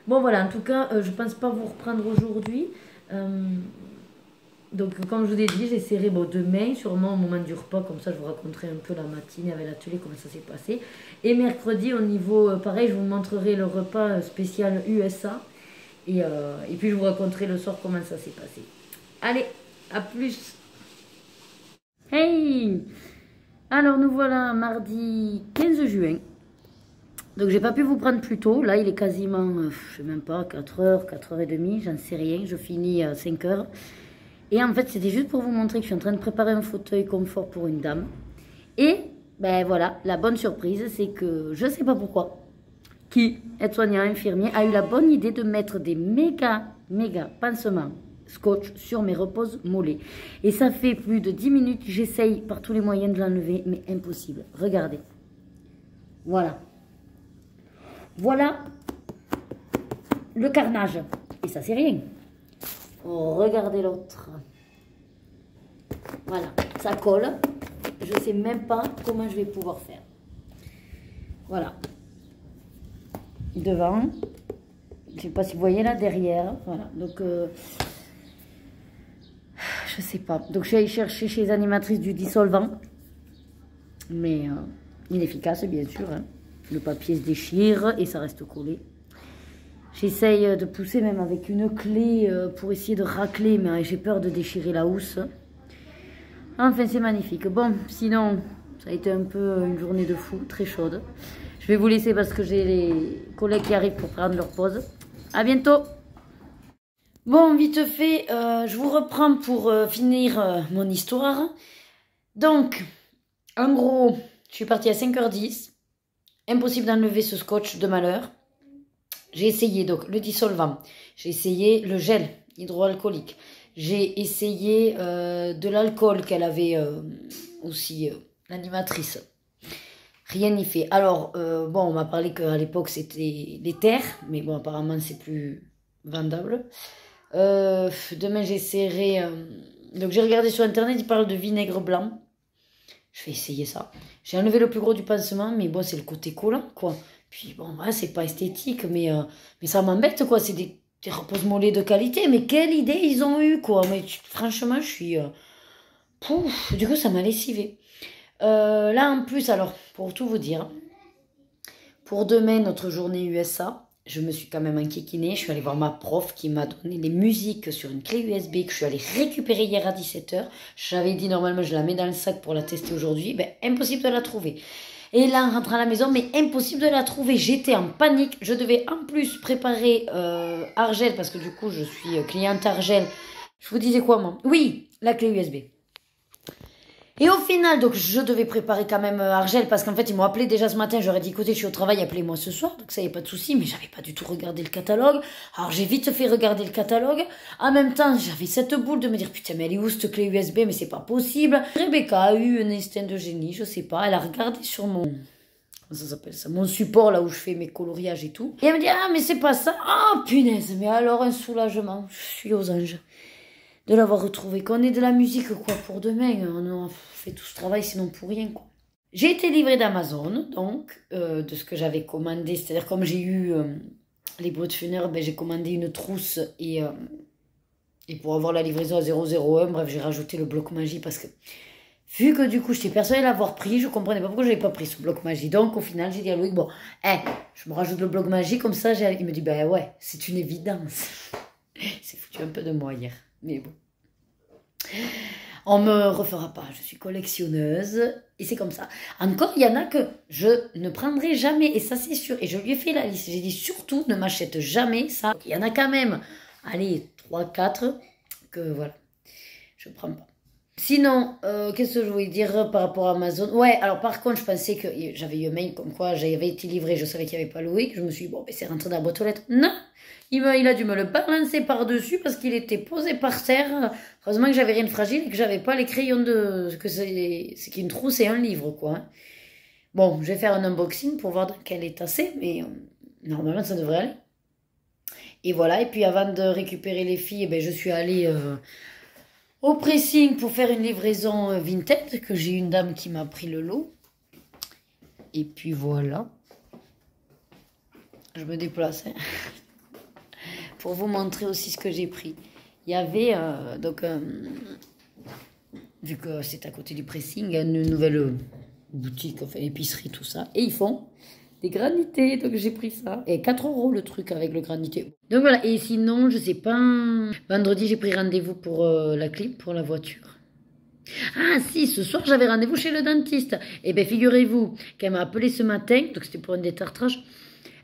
Bon, voilà, en tout cas, je ne pense pas vous reprendre aujourd'hui. Donc, comme je vous ai dit, j'essaierai demain, sûrement au moment du repas, comme ça je vous raconterai un peu la matinée avec l'atelier, comment ça s'est passé. Et mercredi, au niveau, pareil, je vous montrerai le repas spécial USA. Et puis je vous raconterai le soir comment ça s'est passé. Allez, à plus. Hey! Alors nous voilà mardi 15 juin. Donc j'ai pas pu vous prendre plus tôt. Là il est quasiment, je sais même pas, 4h, 4h30, j'en sais rien. Je finis à 5h. Et en fait c'était juste pour vous montrer que je suis en train de préparer un fauteuil confort pour une dame. Et ben voilà, la bonne surprise c'est que je sais pas pourquoi, qui, aide-soignant, infirmier, a eu la bonne idée de mettre des méga pansements scotch sur mes reposes mollets. Et ça fait plus de 10 minutes que j'essaye par tous les moyens de l'enlever, mais impossible. Regardez. Voilà. Voilà le carnage. Et ça, c'est rien. Oh, regardez l'autre. Voilà, ça colle. Je ne sais même pas comment je vais pouvoir faire. Voilà. Devant. Je ne sais pas si vous voyez là, derrière. Voilà, donc... je sais pas. Donc, je suis allée chercher chez les animatrices du dissolvant. Mais inefficace, bien sûr. Hein. Le papier se déchire et ça reste collé. J'essaye de pousser même avec une clé pour essayer de racler, mais j'ai peur de déchirer la housse. Enfin, c'est magnifique. Bon, sinon, ça a été un peu une journée de fou, très chaude. Je vais vous laisser parce que j'ai les collègues qui arrivent pour prendre leur pause. À bientôt! Bon, vite fait, je vous reprends pour finir mon histoire. Donc, en gros, je suis partie à 5h10. Impossible d'enlever ce scotch de malheur. J'ai essayé donc le dissolvant. J'ai essayé le gel hydroalcoolique. J'ai essayé de l'alcool qu'elle avait aussi, l'animatrice. Rien n'y fait. Alors, bon, on m'a parlé qu'à l'époque, c'était l'éther. Mais bon, apparemment, c'est plus vendable. Demain, j'essaierai... donc, j'ai regardé sur Internet, ils parlent de vinaigre blanc. Je vais essayer ça. J'ai enlevé le plus gros du pansement, mais bon, c'est le côté collant, quoi. Puis bon, ouais, c'est pas esthétique, mais ça m'embête, quoi. C'est des repose-mollets de qualité. Mais quelle idée ils ont eu, quoi. Mais franchement, je suis... pouf, du coup, ça m'a lessivé. Là, en plus, alors, pour tout vous dire, pour demain, notre journée USA, je me suis quand même enquiquinée. Je suis allée voir ma prof qui m'a donné les musiques sur une clé USB que je suis allée récupérer hier à 17h. J'avais dit, normalement, je la mets dans le sac pour la tester aujourd'hui. Ben, impossible de la trouver. Et là, en rentrant à la maison, mais impossible de la trouver. J'étais en panique. Je devais en plus préparer Argel, parce que du coup, je suis cliente Argel. Je vous disais quoi, moi? Oui, la clé USB. Et au final, donc je devais préparer quand même Argel parce qu'en fait ils m'ont appelé déjà ce matin. J'aurais dit écoutez, je suis au travail, appelez-moi ce soir. Donc ça y est pas de souci, mais j'avais pas du tout regardé le catalogue. Alors j'ai vite fait regarder le catalogue. En même temps, j'avais cette boule de me dire putain mais elle est où cette clé USB, mais c'est pas possible. Rebecca a eu un instinct de génie, je sais pas. Elle a regardé sur mon ça s'appelle ça, mon support là où je fais mes coloriages et tout. Et elle me dit ah mais c'est pas ça. Ah punaise, mais alors un soulagement. Je suis aux anges de l'avoir retrouvé. Qu'on ait de la musique quoi pour demain. On a fait tout ce travail sinon pour rien quoi. J'ai été livrée d'Amazon donc de ce que j'avais commandé. C'est-à-dire comme j'ai eu les bruits de funèbre, ben, j'ai commandé une trousse et pour avoir la livraison à 001, bref j'ai rajouté le bloc magie parce que vu que du coup j'étais persuadée de l'avoir pris, je comprenais pas pourquoi je n'avais pas pris ce bloc magie. Donc au final j'ai dit à Loïc, bon, je me rajoute le bloc magie comme ça. Il me dit, ben ouais, c'est une évidence. C'est foutu un peu de moi hier. Mais bon. On me refera pas, je suis collectionneuse et c'est comme ça. Encore, il y en a que je ne prendrai jamais et ça c'est sûr. Et je lui ai fait la liste. J'ai dit surtout ne m'achète jamais ça. Il y en a quand même, allez, 3, 4 que voilà, je prends pas. Sinon, qu'est-ce que je voulais dire par rapport à Amazon? Ouais, alors par contre, je pensais que j'avais eu un mail comme quoi j'avais été livré, je savais qu'il n'y avait pas Loïc. Je me suis dit, bon, ben, c'est rentré dans la boîte aux lettres. Non, il a dû me le balancer par-dessus parce qu'il était posé par terre. Heureusement que j'avais rien de fragile et que j'avais pas les crayons de... C'est qu'une trousse et un livre, quoi. Hein. Bon, je vais faire un unboxing pour voir dans quel état c'est, mais normalement, ça devrait aller. Et voilà, et puis avant de récupérer les filles, eh ben, je suis allée... au pressing pour faire une livraison Vinted, que j'ai une dame qui m'a pris le lot. Et puis voilà. Je me déplace. Hein, pour vous montrer aussi ce que j'ai pris. Il y avait, donc, vu que c'est à côté du pressing, une nouvelle boutique, enfin épicerie, tout ça. Et ils font des granités, donc j'ai pris ça. Et 4 € le truc avec le granité. Donc voilà, et sinon, je sais pas... Vendredi, j'ai pris rendez-vous pour la clip, pour la voiture. Ah si, ce soir, j'avais rendez-vous chez le dentiste. Et bien, figurez-vous qu'elle m'a appelé ce matin, donc c'était pour un détartrage.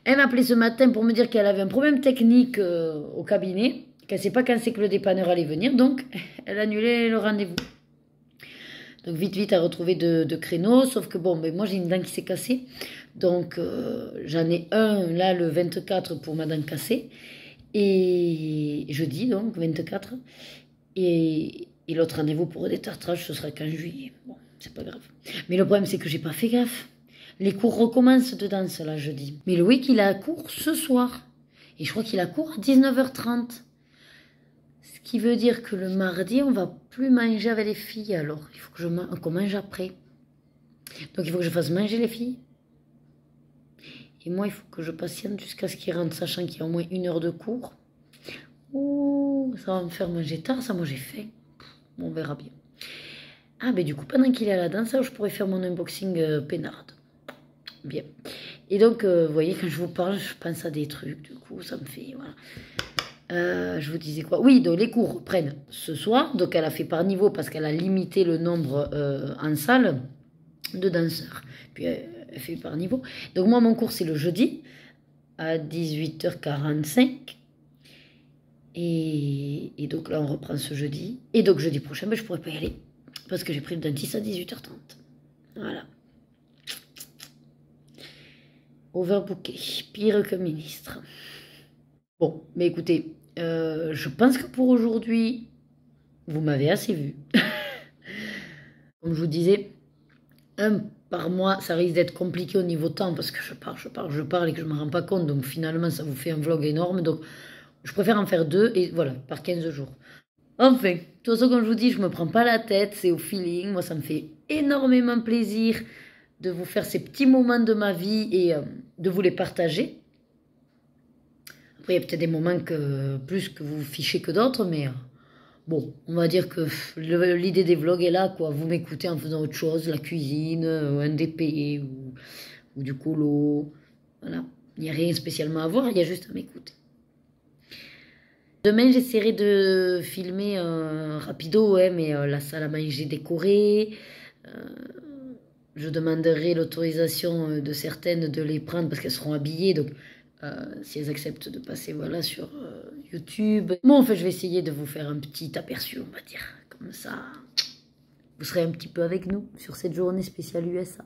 Elle m'a appelé ce matin pour me dire qu'elle avait un problème technique au cabinet, qu'elle ne sait pas quand c'est que le dépanneur allait venir, donc elle a annulé le rendez-vous. Donc vite à retrouver de créneaux, sauf que bon, ben moi j'ai une dent qui s'est cassée, donc j'en ai un là le 24 pour ma dent cassée, et jeudi donc 24, et l'autre rendez-vous pour le détartrage ce sera qu'en juillet, bon c'est pas grave. Mais le problème c'est que j'ai pas fait gaffe, les cours recommencent de danse là jeudi, mais Loïc il a cours ce soir, et je crois qu'il a cours à 19h30. Ce qui veut dire que le mardi, on va plus manger avec les filles. Alors, il faut qu'on mange après. Donc, il faut que je fasse manger les filles. Et moi, il faut que je patiente jusqu'à ce qu'ils rentrent, sachant qu'il y a au moins 1 heure de cours. Oh, ça va me faire manger tard, ça, moi j'ai faim. Bon, on verra bien. Ah, ben du coup, pendant qu'il est à la danse, je pourrais faire mon unboxing peinarde. Bien. Et donc, vous voyez, quand je vous parle, je pense à des trucs. Du coup, ça me fait... Voilà. Je vous disais quoi? Oui, donc les cours reprennent ce soir. Donc elle a fait par niveau parce qu'elle a limité le nombre en salle de danseurs. Puis elle fait par niveau. Donc moi, mon cours, c'est le jeudi à 18h45. Et donc là, on reprend ce jeudi. Et donc jeudi prochain, ben, je ne pourrai pas y aller parce que j'ai pris le dentiste à 18h30. Voilà. Overbooké. Pire que ministre. Bon, mais écoutez, je pense que pour aujourd'hui, vous m'avez assez vu. Comme je vous disais, un par mois, ça risque d'être compliqué au niveau temps parce que je parle et que je ne me rends pas compte. Donc finalement, ça vous fait un vlog énorme. Donc je préfère en faire 2 et voilà, par 15 jours. Enfin, de toute façon, comme je vous dis, je ne me prends pas la tête, c'est au feeling. Moi, ça me fait énormément plaisir de vous faire ces petits moments de ma vie et de vous les partager. Après, il y a peut-être des moments plus que vous fichez que d'autres, mais bon, on va dire que l'idée des vlogs est là, quoi. Vous m'écoutez en faisant autre chose, la cuisine, un DP ou du colo. Voilà, il n'y a rien spécialement à voir, il y a juste à m'écouter. Demain, j'essaierai de filmer rapido, ouais, mais la salle à manger décorée. Je demanderai l'autorisation de certaines de les prendre parce qu'elles seront habillées, donc... si elles acceptent de passer voilà, sur YouTube. Bon, en fait, je vais essayer de vous faire un petit aperçu, on va dire, comme ça. vous serez un petit peu avec nous sur cette journée spéciale USA.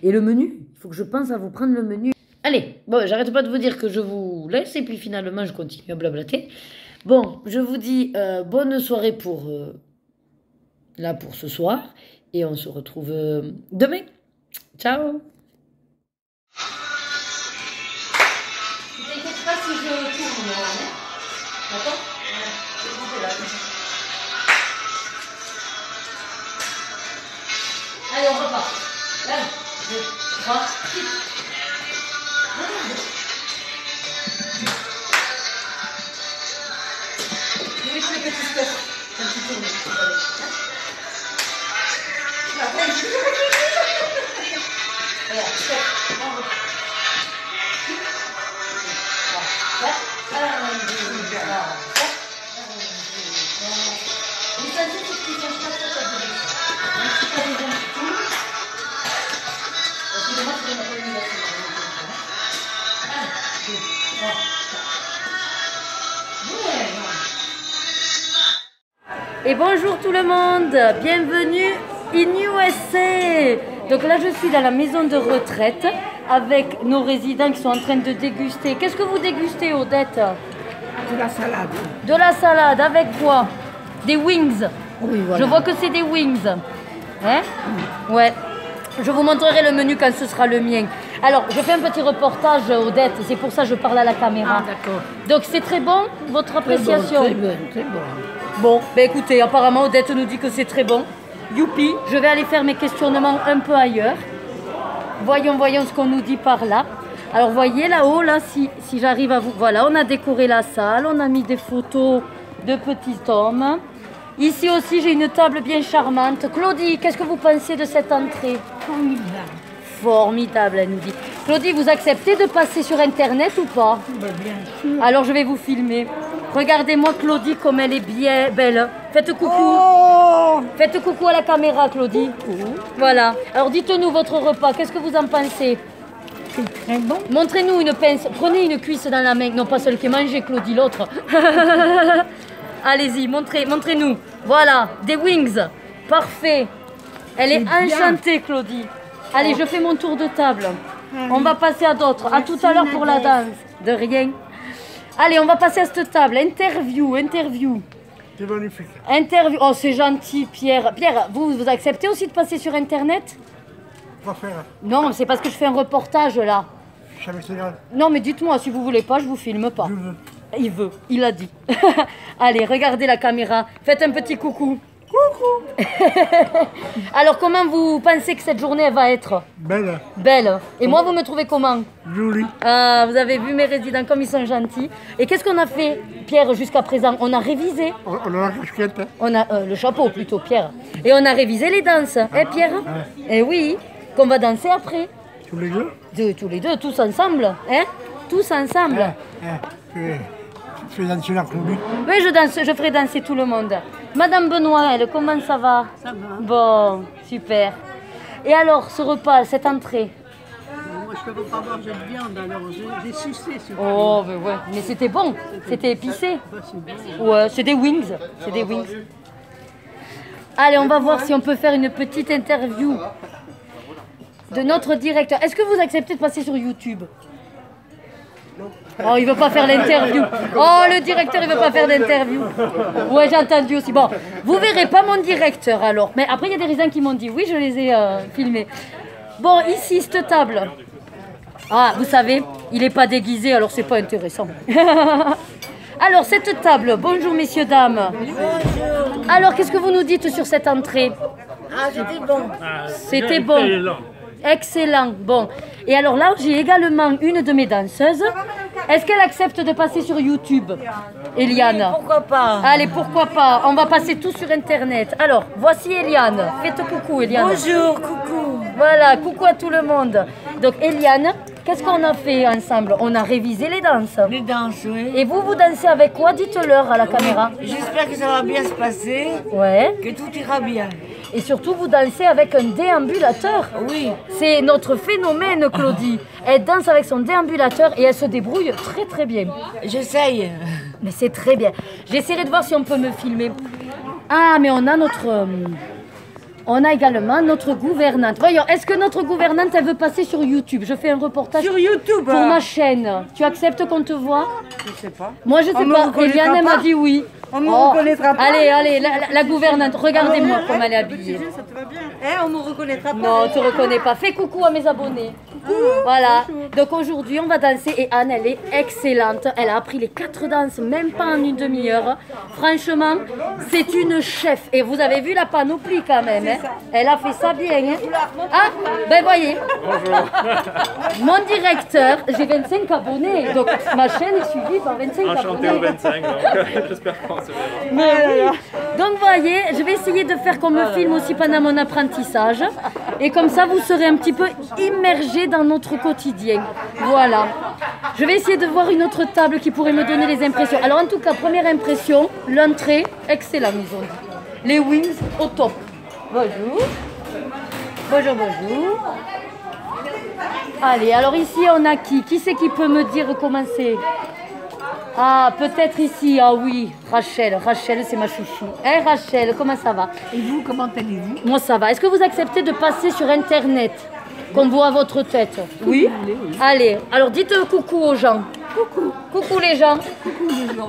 Et le menu, il faut que je pense à vous prendre le menu. Allez, bon, j'arrête pas de vous dire que je vous laisse et puis finalement je continue à blablater. Bon, je vous dis bonne soirée pour ce soir et on se retrouve demain. Ciao. Ne t'inquiète pas si je tourne, d'accord? Allez, on repart. 1, 2, 3, 6. Je vais les petits steps. Un petit tour. Voilà, step. Et bonjour tout le monde, bienvenue in USA. Donc là je suis dans la maison de retraite avec nos résidents qui sont en train de déguster. Qu'est-ce que vous dégustez, Odette? De la salade. De la salade, avec quoi? Des wings. Oui, voilà. Je vois que c'est des wings. Hein? Ouais. Je vous montrerai le menu quand ce sera le mien. Alors, je fais un petit reportage, Odette, c'est pour ça que je parle à la caméra. Ah, d'accord. Donc, c'est très bon, votre appréciation? Très bon, très bon. Bon, ben écoutez, apparemment, Odette nous dit que c'est très bon. Youpi, je vais aller faire mes questionnements un peu ailleurs. Voyons ce qu'on nous dit par là. Alors, voyez là-haut, là, si j'arrive à vous... Voilà, on a décoré la salle, on a mis des photos de petits hommes. Ici aussi, j'ai une table bien charmante. Claudie, qu'est-ce que vous pensez de cette entrée? Formidable. Formidable, elle nous dit. Claudie, vous acceptez de passer sur Internet ou pas? Ben, bien sûr. Alors, je vais vous filmer. Regardez-moi Claudie comme elle est bien belle. Faites coucou. Oh! Faites coucou à la caméra, Claudie. Voilà. Alors, dites-nous votre repas. Qu'est-ce que vous en pensez? C'est très bon. Montrez-nous une pince. Prenez une cuisse dans la main. Non, pas celle qui est mangée, Claudie, l'autre. Allez-y, montrez-nous. Voilà, des wings. Parfait. Elle est enchantée, Claudie. Allez, je fais mon tour de table. Allez. On va passer à d'autres. À tout à l'heure pour la danse. De rien. Allez, on va passer à cette table. Interview. C'est magnifique. Interview. Oh, c'est gentil, Pierre. Pierre, vous acceptez aussi de passer sur Internet? Quoi faire? Non, c'est parce que je fais un reportage là. Je savais que c'est grave. Non, mais dites-moi, si vous voulez pas, je vous filme pas. Je veux. Il veut, il a dit. Allez, regardez la caméra. Faites un petit coucou. Coucou. Alors, comment vous pensez que cette journée elle va être? Belle. Belle. Et moi, vous me trouvez comment? Jolie. Ah, vous avez vu mes résidents comme ils sont gentils. Et qu'est-ce qu'on a fait, Pierre, jusqu'à présent? On a révisé. On a la casquette. Hein. On a le chapeau plutôt, Pierre. Et on a révisé les danses. Hein, Pierre? Eh oui, qu'on va danser après. Tous les deux. Tous les deux, tous ensemble. Hein? Tous ensemble. Tu fais danser la conduite. Oui, je ferai danser tout le monde. Madame Benoît, elle, comment ça va? Ça va. Bon, super. Et alors, ce repas, cette entrée? Moi, je ne peux pas manger de viande, alors j'ai sucé sur Oh, mais ouais, mais c'était bon, c'était épicé. bah, c'est bon. Ouais, c'est des wings, c'est des wings. Allez, on va voir si on peut faire une petite interview de notre directeur. Est-ce que vous acceptez de passer sur YouTube? Oh, il veut pas faire l'interview. Oh, le directeur, il veut pas faire d'interview. Ouais, j'ai entendu aussi. Bon, vous verrez pas mon directeur alors. Mais après, il y a des raisins qui m'ont dit oui, je les ai filmés. Bon, ici, cette table. Ah, vous savez, il n'est pas déguisé, alors c'est pas intéressant. Alors, cette table, bonjour messieurs, dames. Bonjour. Alors, qu'est-ce que vous nous dites sur cette entrée? Ah, c'était bon. C'était bon. Excellent. Bon. Et alors là, j'ai également une de mes danseuses. Est-ce qu'elle accepte de passer sur YouTube, Eliane? Pourquoi pas? Allez, pourquoi pas? On va passer tout sur Internet. Alors, voici Eliane. Faites coucou, Eliane. Bonjour, coucou. Voilà, coucou à tout le monde. Donc, Eliane, qu'est-ce qu'on a fait ensemble? On a révisé les danses. Les danses, oui. Et vous dansez avec quoi? Dites-leur à la caméra. J'espère que ça va bien se passer, Ouais. que tout ira bien. Et surtout, vous dansez avec un déambulateur. Oui. C'est notre phénomène, Claudie. Elle danse avec son déambulateur et elle se débrouille très très bien. J'essaye. Mais c'est très bien. J'essaierai de voir si on peut me filmer. Ah, mais on a notre... On a également notre gouvernante. Voyons, est-ce que notre gouvernante, elle veut passer sur YouTube? Je fais un reportage Sur YouTube. pour ma chaîne. Tu acceptes qu'on te voit? Je sais pas. Moi, je sais On me pas. reconnaîtra Eliane, elle m'a pas. dit oui. On me reconnaîtra pas. Allez, allez, la gouvernante, regardez-moi comme elle est habillée. Ça te va bien. On me reconnaîtra pas. Non, tu ne reconnais pas. Fais coucou à mes abonnés. Voilà. Donc aujourd'hui, on va danser et Anne, elle est excellente. Elle a appris les 4 danses, même pas en une demi-heure. Franchement, c'est une chef. Et vous avez vu la panoplie quand même. Hein. Elle a fait ça bien. Hein. Ah, ben voyez. Bonjour. Mon directeur, j'ai 25 abonnés. Donc ma chaîne est suivie par 25 Enchanté abonnés. au 25, donc j'espère qu'on se verra. Mais oui. Donc voyez, je vais essayer de faire qu'on me filme aussi pendant mon apprentissage. Et comme ça, vous serez un petit peu immergés dans notre quotidien. Voilà. Je vais essayer de voir une autre table qui pourrait me donner les impressions. Alors en tout cas, première impression, l'entrée, excellent, ils ont dit. Les wings, au top. Bonjour. Bonjour, bonjour. Allez, alors ici, on a qui? Qui c'est qui peut me dire comment c'est? Ah, peut-être ici, ah oui, Rachel, c'est ma chouchou. Hein, Rachel, comment ça va? Et vous, comment allez-vous? Moi, ça va. Est-ce que vous acceptez de passer sur Internet, qu'on voit votre tête? Oui. Allez, alors dites coucou aux gens. Coucou. Coucou les gens. Coucou les gens.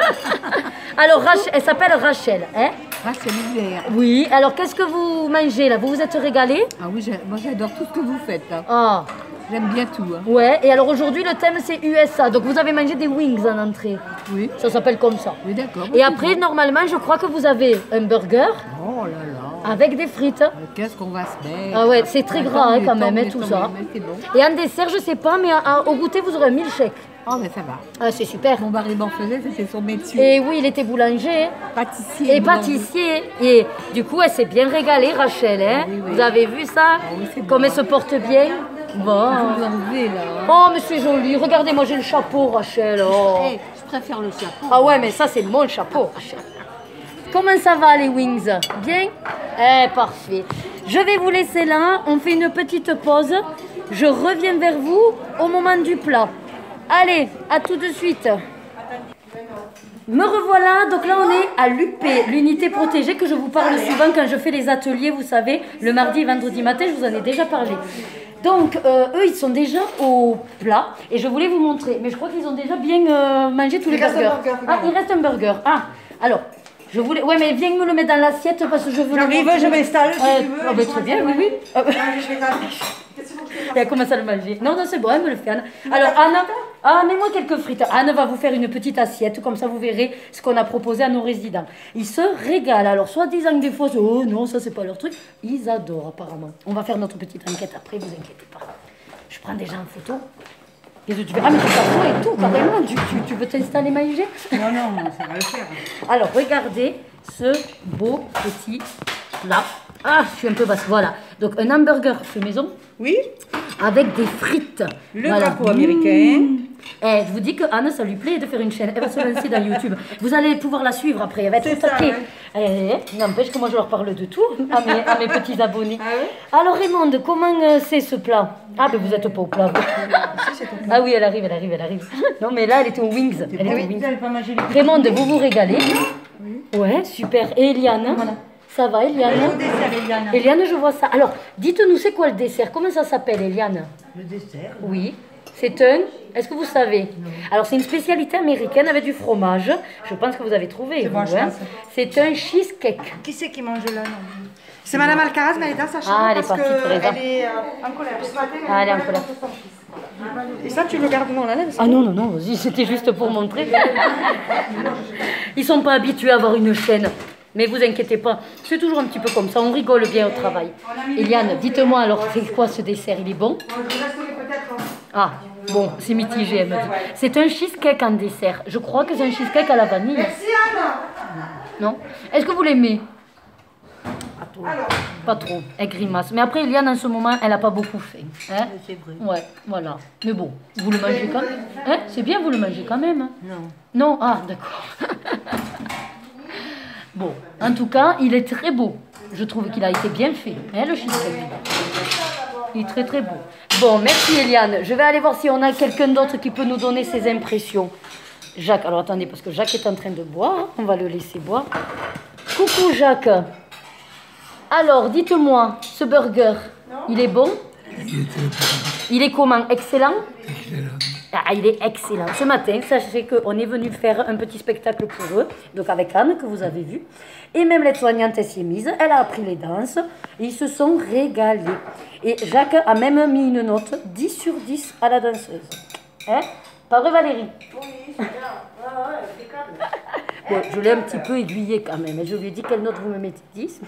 Alors, elle s'appelle Rachel, hein? Rachel Hiver. Oui, alors qu'est-ce que vous mangez là? Vous vous êtes régalé? Ah oui, moi j'adore tout ce que vous faites. Hein. Ah, J'aime bien tout. Hein. ouais. Et alors aujourd'hui, le thème c'est USA. Donc vous avez mangé des wings en entrée. Oui. Ça s'appelle comme ça. Oui, d'accord. Et après, normalement, je crois que vous avez un burger Oh là là. avec des frites. Qu'est-ce qu'on va se mettre? Ah ouais, c'est très gras hein, quand même, hein, mais tout ça. mais c'est bon. Et en dessert, je sais pas, mais au goûter, vous aurez un milkshake. Oh, mais ça va. Ah, c'est super. Mon mari m'en faisait, c'était son métier. Et oui, il était boulanger Pâtissier. et pâtissier. Et du coup, elle s'est bien régalée, Rachel. Hein. Oui, oui. Vous avez vu ça? oui, c'est Comme bon. elle se porte bien. Bon. Vous enlevez là. Hein. Oh, mais c'est joli. Regardez, moi j'ai le chapeau, Rachel. Oh. Eh, je préfère le chapeau. Ah ouais, mais ça, c'est mon chapeau, Rachel. Comment ça va, les wings? Bien? Eh, parfait. Je vais vous laisser là. On fait une petite pause. Je reviens vers vous au moment du plat. Allez, à tout de suite. Me revoilà, donc là on est à l'UP, l'unité protégée que je vous parle souvent quand je fais les ateliers, vous savez, le mardi et vendredi matin, je vous en ai déjà parlé. Donc eux ils sont déjà au plat et je voulais vous montrer, mais je crois qu'ils ont déjà bien mangé tous les burgers. Ah, il reste un burger. Ah, alors, je voulais... Ouais, mais viens me le mettre dans l'assiette parce que je veux... J'arrive, je m'installe si tu veux. Ah, bah, très bien, oui, oui. Elle commence à le manger. Non, non, c'est bon, elle me le fait, Anne. Alors, Anne, mets-moi quelques frites. Anne va vous faire une petite assiette, comme ça vous verrez ce qu'on a proposé à nos résidents. Ils se régalent. Alors, soi-disant que des fois, oh non, ça c'est pas leur truc. Ils adorent apparemment. On va faire notre petite enquête après, vous inquiétez pas. Je prends déjà en photo. Qu'est-ce que tu veux? Ah, mais tu photo et tout, carrément. Tu veux t'installer, manger? Non, non, ça va le faire. Alors, regardez ce beau petit plat. Ah, je suis un peu basse. Voilà. Donc, un hamburger fait maison. Oui. Avec des frites. Le Voilà. drapeau américain. Eh, je vous dis que Anne, ça lui plaît de faire une chaîne. Elle va se lancer dans YouTube. Vous allez pouvoir la suivre après. Elle va être au taquet. N'empêche que moi, je leur parle de tout à mes petits abonnés. Alors, Raymond, comment c'est ce plat? Ah, ben vous n'êtes pas au plat. Ah oui, elle arrive. Non, mais là, elle était aux wings. Elle était aux wings. Vous pas manger les Raymond, vous vous régalez? Ouais, super. Et Eliane? Ça va, Eliane? Eliane, je vois ça. Alors, dites-nous, c'est quoi le dessert? Comment ça s'appelle, Eliane? Le dessert. Oui. C'est un... Est-ce que vous savez? Alors, c'est une spécialité américaine avec du fromage. Je pense que vous avez trouvé. bon, vous, je hein. pense. C'est un cheesecake. Qui c'est qui mange là? C'est Madame Alcaraz, mais elle est dans sa chambre Ah, elle est parce partie, Teresa. qu'elle est en colère. Ce matin, Ah, elle est en colère. Et ça, tu le gardes non là, Ah non, non, non, vas-y, c'était juste pour montrer. Ils sont pas habitués à avoir une chaîne. Mais vous inquiétez pas, c'est toujours un petit peu comme ça, on rigole bien au travail. Eliane, dites-moi alors, c'est quoi ce dessert? Il est bon? Ah, bon, c'est mitigé, elle me dit. C'est un cheesecake en dessert. Je crois que c'est un cheesecake à la vanille. Merci Anne. Non? Est-ce que vous l'aimez? Pas trop, elle grimace. Mais après, Eliane, en ce moment, elle n'a pas beaucoup fait. Hein? C'est vrai. Ouais, voilà. Mais bon, vous le mangez quand même. Hein? C'est bien, vous le mangez quand même. Non. Non? Ah, d'accord. Bon, en tout cas, il est très beau. Je trouve qu'il a été bien fait, hein, le cheesecake. Il est très très beau. Bon, merci Eliane. Je vais aller voir si on a quelqu'un d'autre qui peut nous donner ses impressions. Jacques, alors attendez, parce que Jacques est en train de boire. On va le laisser boire. Coucou Jacques. Alors, dites-moi, ce burger, il est bon? Il est comment? Excellent? Excellent. Ah, il est excellent. Ce matin, sachez qu'on est venu faire un petit spectacle pour eux, donc avec Anne, que vous avez vu. Et même l'aide-soignante, elle s'y est mise, elle a appris les danses, et ils se sont régalés. Et Jacques a même mis une note 10 sur 10 à la danseuse. Hein? Pas vrai, Valérie? Oui, c'est bien. Bon, je l'ai un petit peu aiguillée quand même, et je lui ai dit quelle note vous me mettez 10.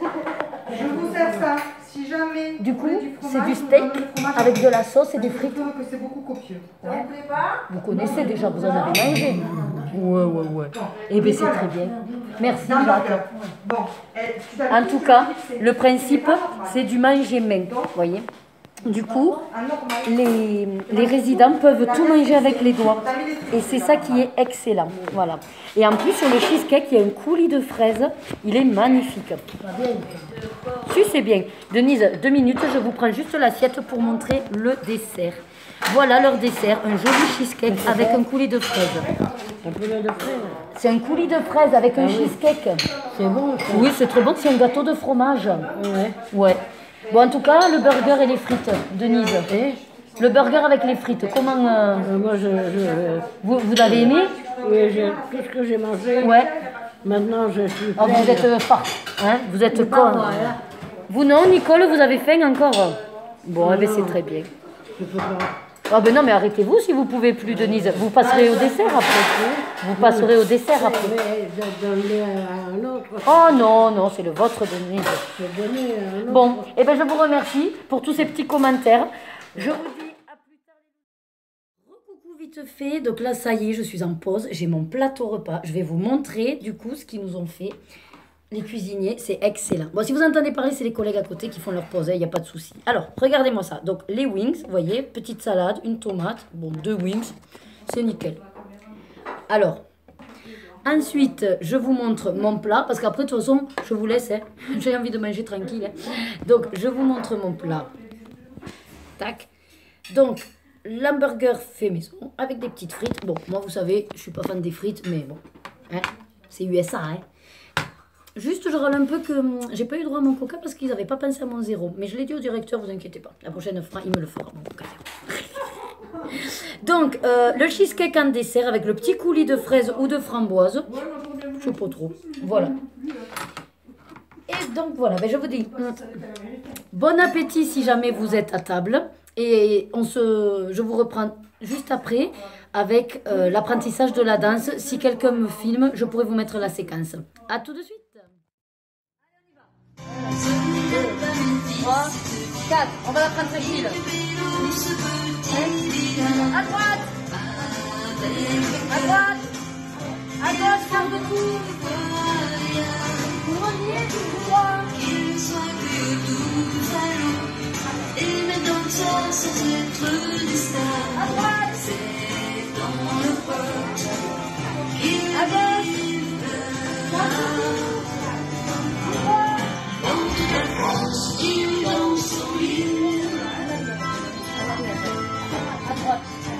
Je vous sers ça. Si jamais. Du coup, vous c'est voulez du fromage, steak je vous donne le fromage avec de la sauce et des Je frites. trouve que c'est beaucoup copieux. Ouais. Vous connaissez déjà, vous en avez mangé. Ouais. Eh bien, c'est très bien. Merci, Jacques. Bon. En tout cas, le principe, c'est du manger main, vous voyez. Du coup, les résidents peuvent tout manger avec les doigts. Et c'est ça qui est excellent. Voilà. Et en plus, sur le cheesecake, il y a un coulis de fraises. Il est magnifique. Si, c'est bien. Denise, 2 minutes, je vous prends juste l'assiette pour montrer le dessert. Voilà leur dessert, un joli cheesecake avec un coulis de fraises. C'est un coulis de fraises avec un cheesecake. C'est bon. Oui, c'est très bon, c'est un gâteau de fromage. Ouais. Bon, en tout cas, le burger et les frites, Denise. Le burger avec les frites, comment... Moi, Vous l'avez aimé? oui, tout ce que j'ai mangé. Ouais. Maintenant, je suis Oh, vous êtes forte, hein? Vous êtes con. Vous non, Nicole, vous avez faim encore? Bon, eh bien, c'est très bien. Je peux pas. Ah ben non, mais arrêtez-vous si vous pouvez plus, Denise. Vous passerez au dessert après. Vous passerez au dessert après. Mais donner à un autre. Oh non, c'est le vôtre, Denise. Je vais donner à un autre. Bon, eh ben je vous remercie pour tous ces petits commentaires. Je vous dis à plus tard. Recoucou vite fait. Donc là, ça y est, je suis en pause. J'ai mon plateau repas. Je vais vous montrer du coup ce qu'ils nous ont fait. Les cuisiniers, c'est excellent. Bon, si vous entendez parler, c'est les collègues à côté qui font leur pause, il n'y a pas de souci. Alors, regardez-moi ça. Donc, les wings, vous voyez, petite salade, une tomate, bon, 2 wings, c'est nickel. Alors, ensuite, je vous montre mon plat, parce qu'après, de toute façon, je vous laisse, hein. J'ai envie de manger tranquille. Hein. Donc, je vous montre mon plat. Tac. Donc, l'hamburger fait maison, avec des petites frites. Bon, moi, vous savez, je ne suis pas fan des frites, mais bon, hein, c'est USA, hein. Juste, je râle un peu que j'ai pas eu droit à mon coca parce qu'ils n'avaient pas pensé à mon zéro. Mais je l'ai dit au directeur, vous inquiétez pas. La prochaine fois, il me le fera, mon coca. Donc, le cheesecake en dessert avec le petit coulis de fraises ou de framboises. Je sais pas trop. Voilà. Et donc, voilà, ben, je vous dis, bon appétit si jamais vous êtes à table. Et je vous reprends juste après avec l'apprentissage de la danse. Si quelqu'un me filme, je pourrais vous mettre la séquence. À tout de suite. 3, 4, on va la prendre tranquille. À droite, à gauche, quart de tour. Vous revenez tout droit. À droite, à gauche,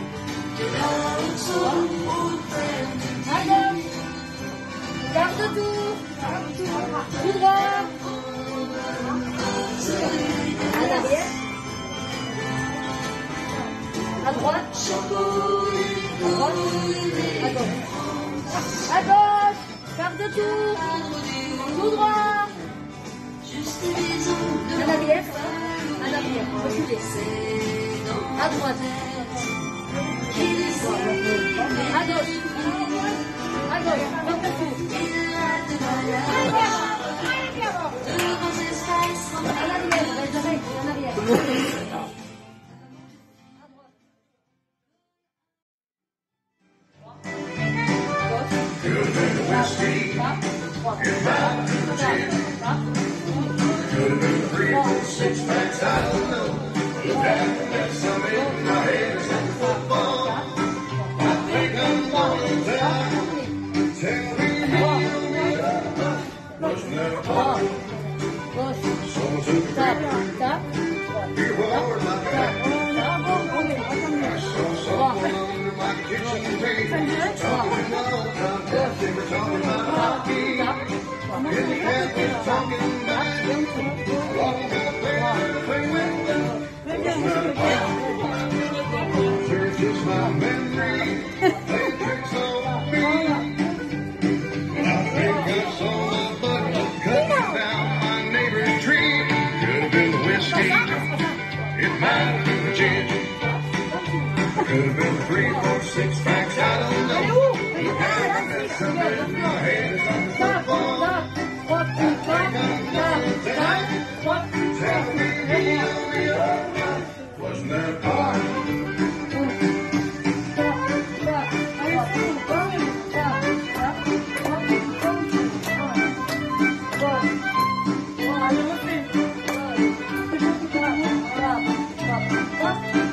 quart de tour. Garde de tour, tout droit, à l'arrière, à droite, à gauche, garde de tour, tout droit, à l'arrière, reculez, à droite, à gauche. À gauche, votre tour. En arrière, en arrière. Talking about Could have been 3, 4, 6 packs, I don't know. That's something in my head is on the football. Tell me, wasn't there a part? What?